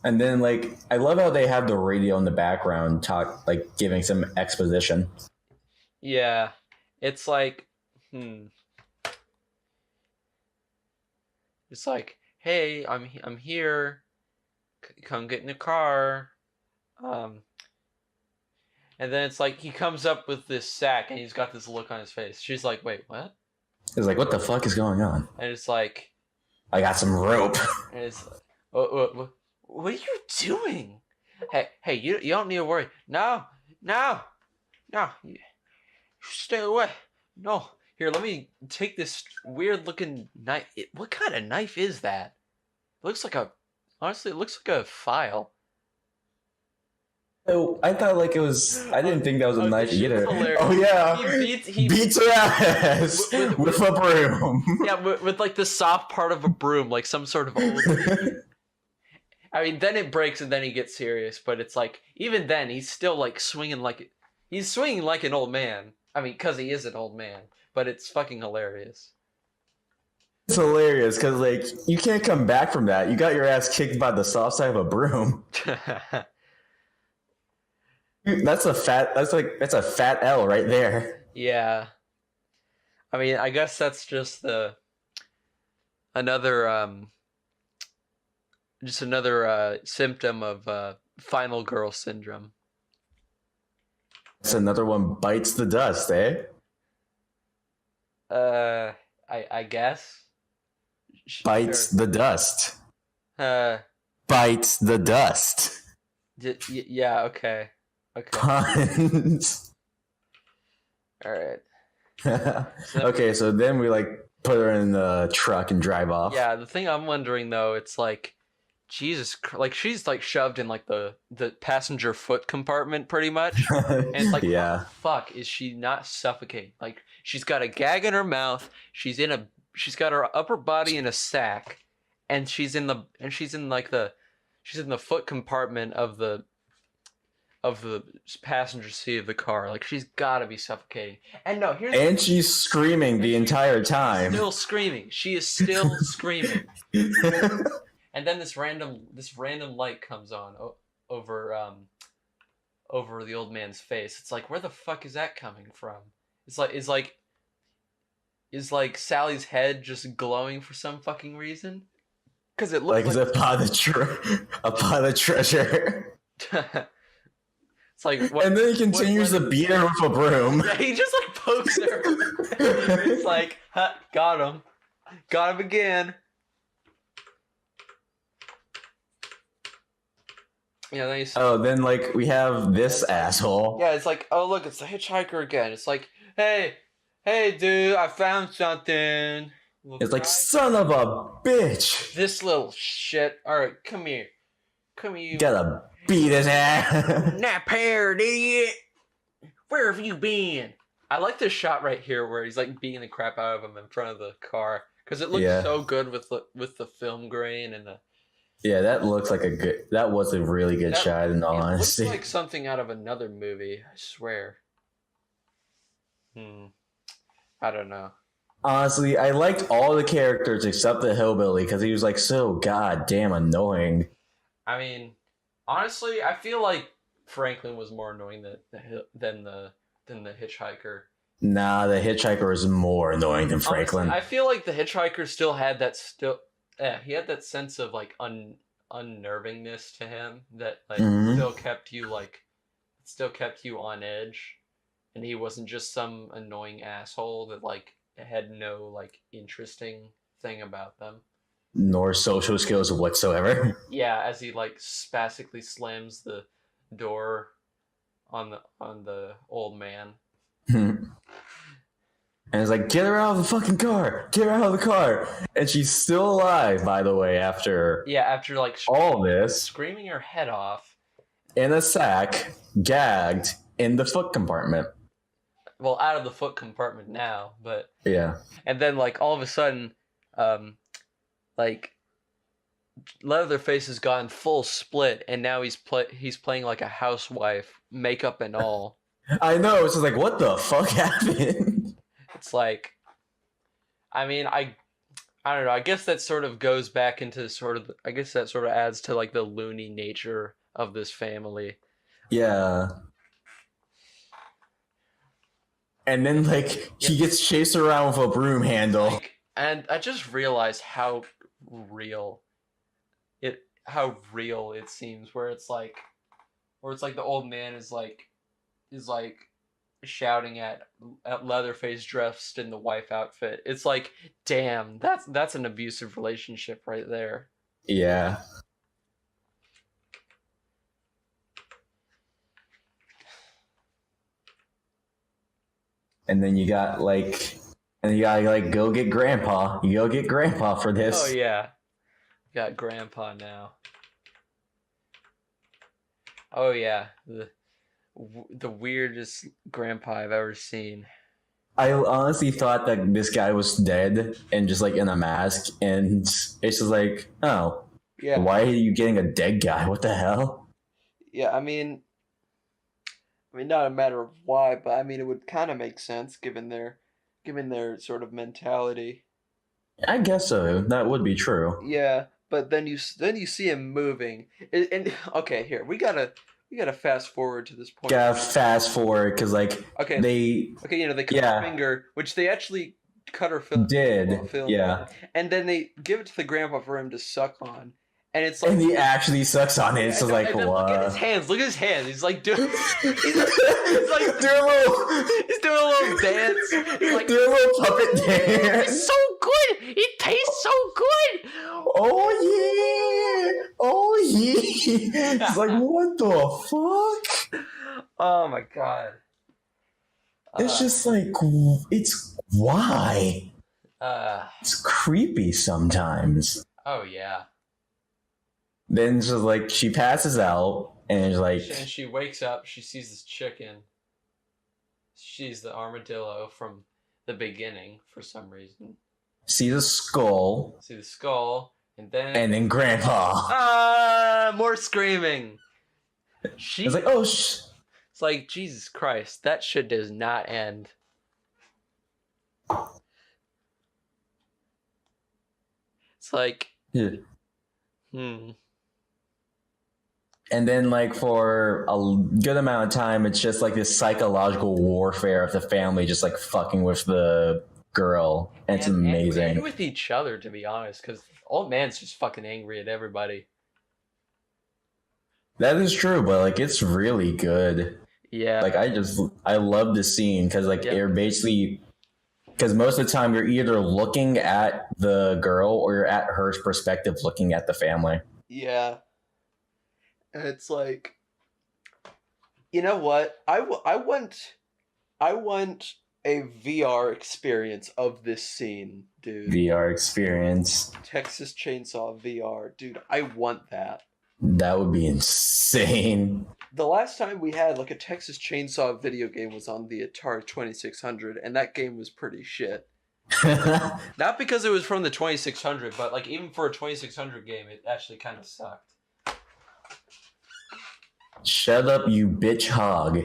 And then like I love how they have the radio in the background like giving some exposition. Yeah. It's like It's like, "Hey, I'm here. Come get in the car." And then it's like he comes up with this sack and he's got this look on his face. She's like, "Wait, what?" It's like, what the fuck is going on? And it's like, I got some rope. and it's like, what are you doing? Hey, you don't need to worry. No, you stay away. No, here, let me take this weird looking knife. What kind of knife is that? It looks like honestly, it looks like a file. Oh, I thought like it was. I didn't think that was a knife either. Hilarious. Oh yeah, He beats her ass with a broom. Yeah, with like the soft part of a broom, like some sort of old. I mean, then it breaks and then he gets serious, but it's like even then he's still like swinging like an old man. I mean, because he is an old man, but it's fucking hilarious. It's hilarious because like you can't come back from that. You got your ass kicked by the soft side of a broom. That's a fat L right there. Yeah. I mean, I guess that's just another symptom of final girl syndrome. It's another one bites the dust, eh? I guess. Bites the dust. Bites the dust. Yeah, okay. Okay. Puns. All right. Okay, so then we like put her in the truck and drive off. Yeah, the thing I'm wondering though, it's like, Jesus, like she's like shoved in like the passenger foot compartment pretty much, and it's like, yeah, how the fuck is she not suffocating? Like she's got a gag in her mouth, she's got her upper body in a sack, and she's in the foot compartment of the passenger seat of the car. Like she's gotta be suffocating. And no, she's screaming the entire time. Still screaming. She is still screaming. And then this random light comes on over the old man's face. It's like, where the fuck is that coming from? Is Sally's head just glowing for some fucking reason? Because it looks like it's a pot of treasure. It's like, what, and then he continues to beat her with a broom. Yeah, he just like pokes her. It's like, got him again. Yeah, then like we have this asshole. Yeah, it's like, oh look, it's the hitchhiker again. It's like, hey dude, I found something. It's like, son of a bitch. This little shit. Alright, come here. You gotta beat his ass. Nap-haired idiot. Where have you been? I like this shot right here where he's like beating the crap out of him in front of the car. Because it looks so good with the film grain and the... Yeah, that was a really good shot in all honesty. It looks like something out of another movie, I swear. I don't know. Honestly, I liked all the characters except the hillbilly because he was like so goddamn annoying. I mean, honestly, I feel like Franklin was more annoying than the hitchhiker. Nah, the hitchhiker is more annoying than Franklin. Honestly, I feel like the hitchhiker still had that he had that sense of like unnervingness to him that like still kept you on edge, and he wasn't just some annoying asshole that like had no like interesting thing about them. Nor social skills whatsoever. Yeah, as he like spastically slams the door on the old man. And it's like, get her out of the fucking car! Get her out of the car! And she's still alive, by the way, after like all this. Screaming her head off. In a sack, gagged, in the foot compartment. Well, out of the foot compartment now, but... Yeah. And then, like, all of a sudden, like, Leatherface has gone full split, and now he's playing like a housewife, makeup and all. I know, it's just like, what the fuck happened? It's like, I mean, I don't know. I guess that sort of goes back into I guess that sort of adds to like the loony nature of this family. Yeah. And then like he gets chased around with a broom handle. Like, and I just realized how real it seems, where it's like the old man is like shouting at Leatherface dressed in the wife outfit. It's like, damn, that's an abusive relationship right there. Yeah. And then you gotta go get Grandpa. You go get Grandpa for this. Oh yeah, got Grandpa now. Oh yeah, the weirdest grandpa I've ever seen. I honestly thought that this guy was dead and just like in a mask, and it's just like, oh, yeah. Why are you getting a dead guy? What the hell? Yeah, I mean, not a matter of why, but I mean, it would kind of make sense given their sort of mentality. I guess so. That would be true. Yeah, but then you see him moving, and okay, here we gotta fast forward to this point. Gotta fast forward because like they cut her finger, which they actually cut her film. Yeah, and then they give it to the grandpa for him to suck on. And it's like, and he actually sucks on it. It's just like, what? Look at his hands. Look at his hands. He's like doing, he's like doing a little dance. He's like doing a little puppet dance. It's so good. It tastes so good. Oh yeah. It's like, what the fuck? Oh my god. It's just like, it's why. It's creepy sometimes. Oh yeah. Then it's just like she passes out and it's like, and she wakes up. She sees this chicken. She's the armadillo from the beginning for some reason. See the skull, and then Grandpa. More screaming. It's like, oh, it's like, Jesus Christ, that shit does not end. It's like, yeah. And then, like, for a good amount of time, it's just like this psychological warfare of the family just like fucking with the girl. And it's amazing. And with each other, to be honest, because old man's just fucking angry at everybody. That is true, but like, it's really good. Yeah. Like, I love this scene because like you're basically, because most of the time you're either looking at the girl or you're at her perspective looking at the family. Yeah. And it's like, you know what? I want a VR experience of this scene, dude. VR experience. Texas Chainsaw VR. Dude, I want that. That would be insane. The last time we had like a Texas Chainsaw video game was on the Atari 2600, and that game was pretty shit. Not because it was from the 2600, but like even for a 2600 game, it actually kind of sucked. Shut up, you bitch hog.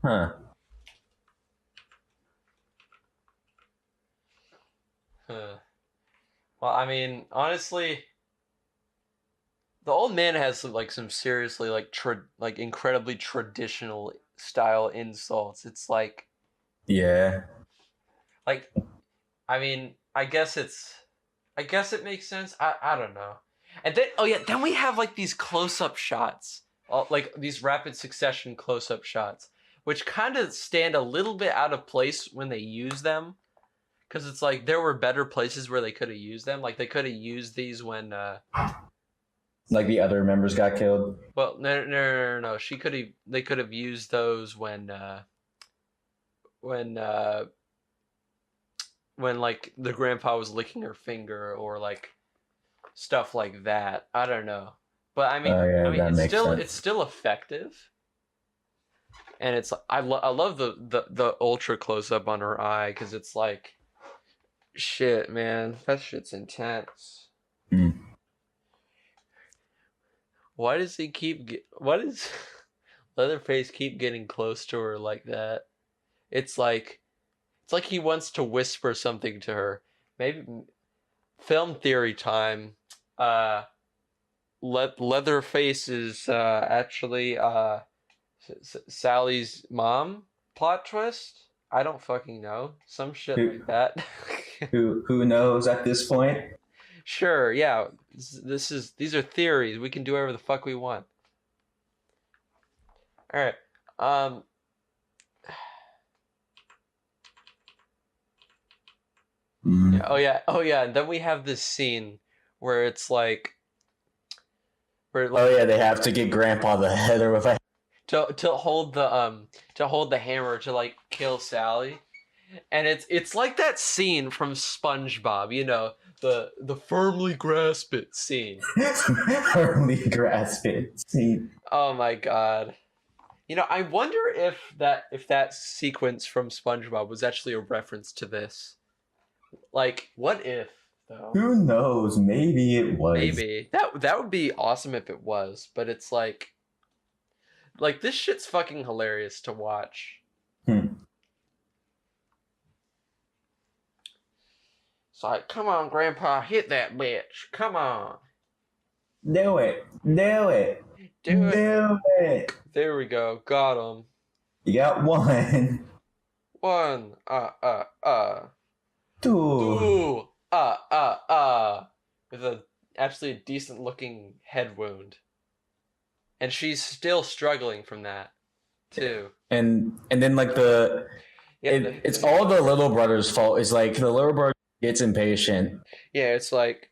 Huh. Huh. Well, I mean, honestly, the old man has some seriously like incredibly traditional style insults. It's Yeah. like I mean, I guess it makes sense. I don't know. And then then we have like these close-up shots. Like these rapid succession close-up shots, which kind of stand a little bit out of place when they use them. Because it's like there were better places where they could have used them. Like they could have used these when Like the other members got killed. well, no. They could have used those when like the grandpa was licking her finger or like stuff like that. I don't know. But I mean, it's still effective. And it's I love the ultra close up on her eye cuz it's like shit, man. That shit's intense. Mm. Why does Leatherface keep getting close to her like that? It's like he wants to whisper something to her. Maybe film theory time. Leatherface is actually Sally's mom. Plot twist? I don't fucking know. Some shit like that. Who knows at this point? Sure, yeah. These are theories. We can do whatever the fuck we want. All right. Yeah, oh yeah. And then we have this scene where it's like, they have to get Grandpa the header with a to hold the hammer to like kill Sally, and it's like that scene from SpongeBob, you know, the firmly grasp it scene. firmly grasp it scene. Oh my god. You know, I wonder if that sequence from SpongeBob was actually a reference to this. Like, what if, though? Who knows? Maybe it was. Maybe. That would be awesome if it was, but it's like this shit's fucking hilarious to watch. It's like, come on, Grandpa, hit that bitch. Come on. Do it. Do it. Do it. Do it. There we go. Got him. You got one. One. Two. With a absolutely decent looking head wound. And she's still struggling from that, too. And then like it's all the little brother's fault. It's like the little brother gets impatient. Yeah, it's like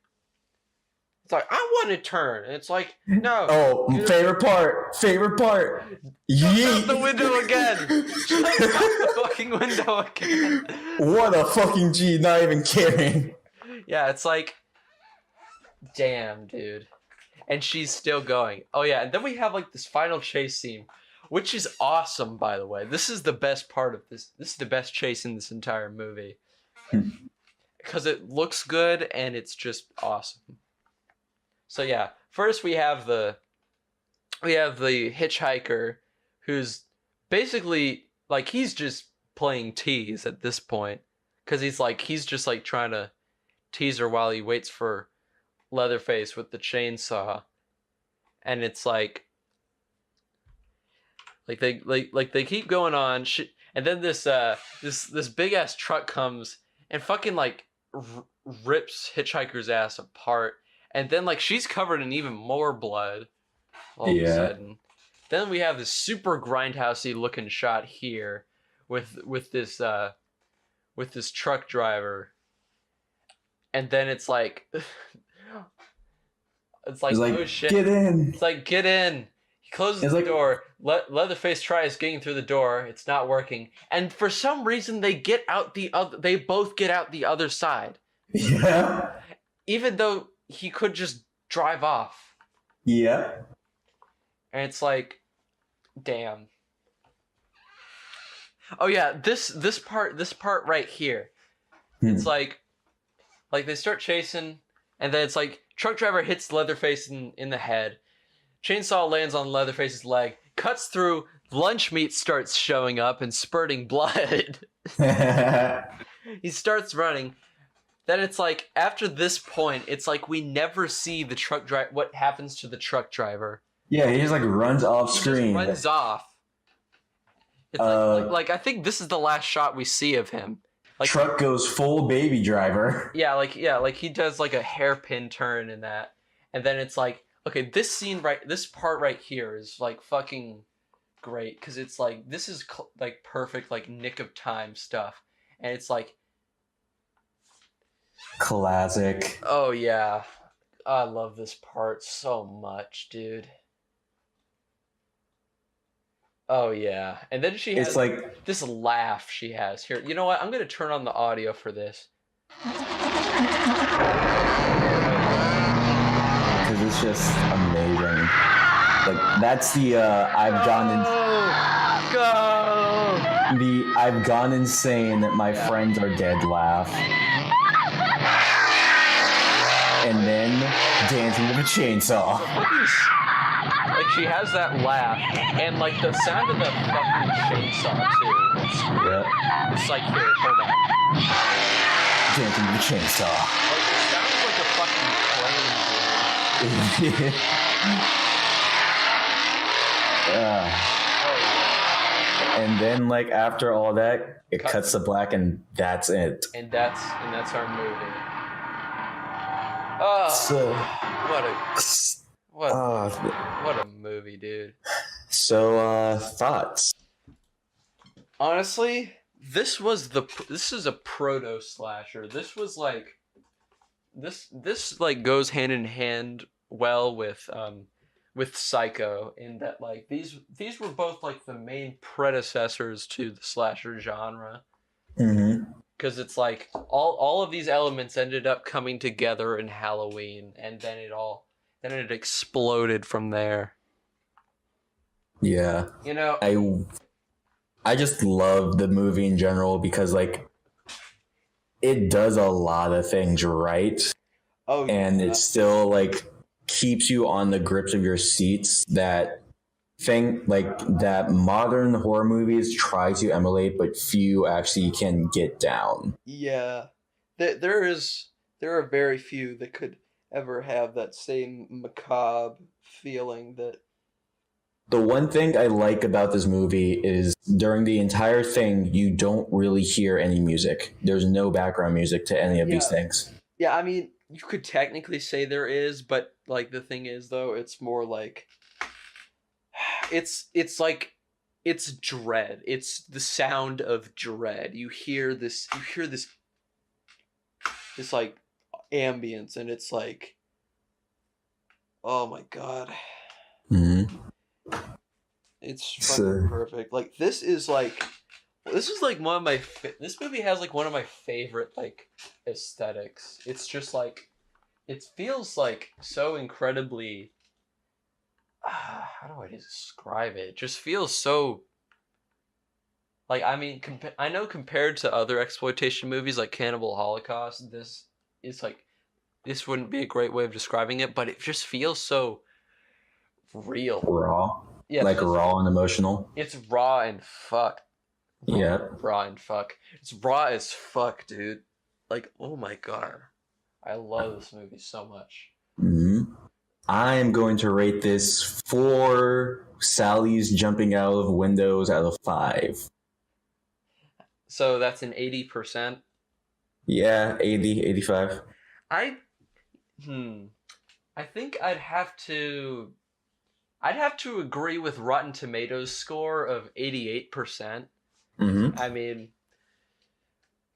I want to turn. And it's like, no. Oh, favorite part. Jump out the window again. Jump out the fucking window again. What a fucking G, not even caring. Yeah, it's like, damn, dude. And she's still going. Oh yeah, and then we have like this final chase scene, which is awesome, by the way. This is the best part of this. This is the best chase in this entire movie. Because it looks good and it's just awesome. So yeah, first we have the hitchhiker who's basically like he's just playing tease at this point because he's just like trying to tease her while he waits for Leatherface with the chainsaw, and it's like they keep going on, and then this big ass truck comes and fucking like rips Hitchhiker's ass apart. And then, like, she's covered in even more blood all of a sudden. Then we have this super grindhousey looking shot here with this truck driver. And then it's like oh shit. Get in. It's like, get in. He closes the door. Leatherface tries getting through the door. It's not working. And for some reason they both get out the other side. Yeah. Even though he could just drive off. Yeah. And it's like, damn. Oh yeah, this part right here. It's like they start chasing, and then it's like truck driver hits Leatherface in the head. Chainsaw lands on Leatherface's leg, cuts through, lunch meat starts showing up and spurting blood. He starts running. then it's like after this point, it's like we never see the truck driver. What happens to the truck driver? Yeah, he just like runs off He screen. just runs off. It's like I think this is the last shot we see of him. Like truck goes full Baby Driver. Yeah, like he does like a hairpin turn in that, and then it's like, okay, this part right here is like fucking great because it's like this is like perfect like nick of time stuff, and it's like classic. Oh yeah, I love this part so much, dude. Oh yeah, and then she has like this laugh she has here. You know what? I'm gonna turn on the audio for this because it's just amazing. Like that's the I've gone insane that my friends are dead laugh, and then dancing with a chainsaw. Like she has that laugh, and like the sound of the fucking chainsaw too. Yeah. It's like here, hold on. Dancing with a chainsaw. Like it sounds like a fucking plane, dude. And then like after all that, it cuts to black, and that's it. And that's our movie. Oh, So what a movie, dude. So thoughts? Honestly, this is a proto slasher. This was like this like goes hand in hand well with Psycho in that like these were both like the main predecessors to the slasher genre. Mm-hmm. Because it's like all of these elements ended up coming together in Halloween, and then it exploded from there. Yeah. You know, I just love the movie in general because like it does a lot of things right. Oh, and yeah. it still like keeps you on the grips of your seats that thing like that modern horror movies try to emulate, but few actually can get down. Yeah, there are very few that could ever have that same macabre feeling that. The one thing I like about this movie is during the entire thing, you don't really hear any music. There's no background music to any of these things. Yeah, I mean, you could technically say there is, but like the thing is though, it's more like it's like it's dread. It's the sound of dread. You hear this like ambience, and it's like, oh my god. Mm-hmm. It's fucking perfect. Like this is like one of my this movie has like one of my favorite like aesthetics. It's just like it feels like so incredibly how do I describe it? It just feels so like, I mean, I know compared to other exploitation movies like Cannibal Holocaust, this wouldn't be a great way of describing it, but it just feels so real. Raw. Yeah, like raw and emotional. It's raw and fuck. Yeah. Raw and fuck. It's raw as fuck, dude. Like, oh my god. I love this movie so much. Mm-hmm. I am going to rate this 4 Sally's jumping out of windows out of 5. So that's an 80%? Yeah, 80, 85. I think I'd have to agree with Rotten Tomatoes score of 88%. Mm-hmm. I mean,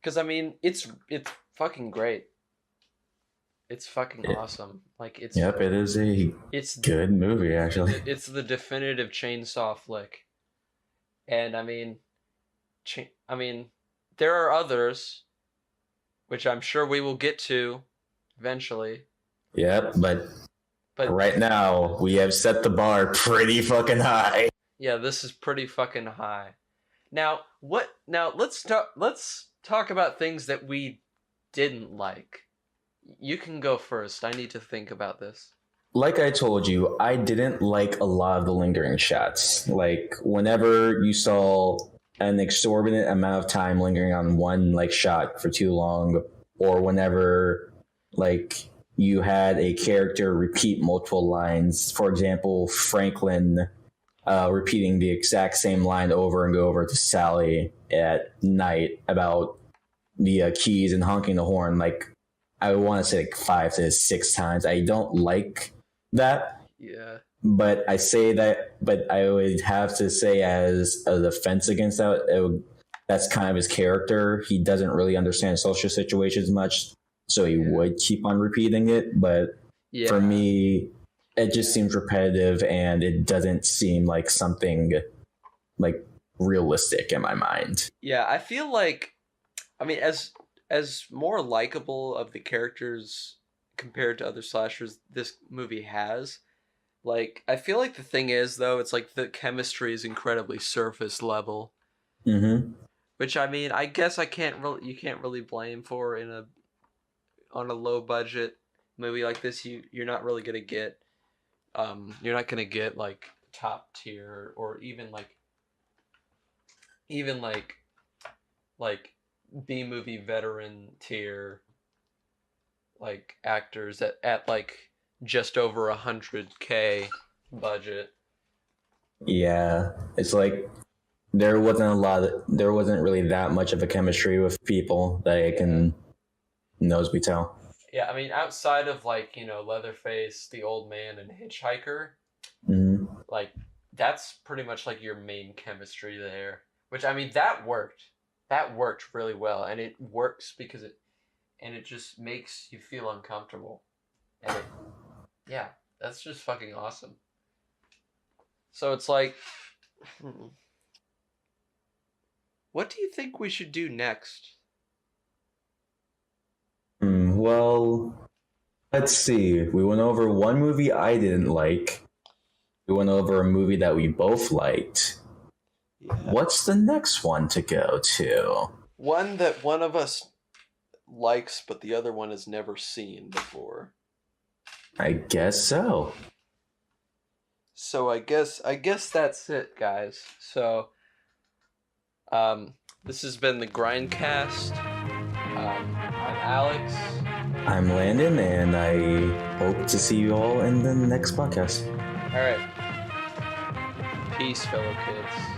because I mean, it's fucking great. It's fucking awesome. Like it's. Yep, it is a good movie actually. It's the definitive chainsaw flick, and I mean, there are others, which I'm sure we will get to, eventually. Yep, but right now we have set the bar pretty fucking high. Yeah, this is pretty fucking high. Now let's talk about things that we didn't like. You can go first. I need to think about this. Like I told you, I didn't like a lot of the lingering shots. Like whenever you saw an exorbitant amount of time lingering on one like shot for too long, or whenever like you had a character repeat multiple lines. For example, Franklin repeating the exact same line over and over to Sally at night about the keys and honking the horn. Like, I want to say like 5 to 6 times. I don't like that. Yeah. But I say that, but I would have to say as a defense against that, that's kind of his character. He doesn't really understand social situations much, so he would keep on repeating it. But for me, it just seems repetitive, and it doesn't seem like something like realistic in my mind. Yeah, I feel like, I mean, as more likable of the characters compared to other slashers this movie has, like, I feel like the thing is, though, it's like the chemistry is incredibly surface level. Mm-hmm. Which, I mean, I guess you can't really blame for on a low budget movie like this. You're not really gonna get like top tier or even like B movie veteran tier like actors at like just over $100K budget. Yeah, it's like there wasn't really that much of a chemistry with people that I can nose be tell. Yeah, I mean, outside of like, Leatherface, the old man, and Hitchhiker, like that's pretty much like your main chemistry there. Which, I mean, that worked really well, and it works because it just makes you feel uncomfortable, and that's just fucking awesome. So it's like, what do you think we should do next? Well, let's see. We went over one movie I didn't like. We went over a movie that we both liked. Yeah. What's the next one to go to? One that one of us likes, but the other one has never seen before. I guess so. So I guess that's it, guys. So, this has been the GrindCast. I'm Alex. I'm Landon, and I hope to see you all in the next podcast. All right. Peace, fellow kids.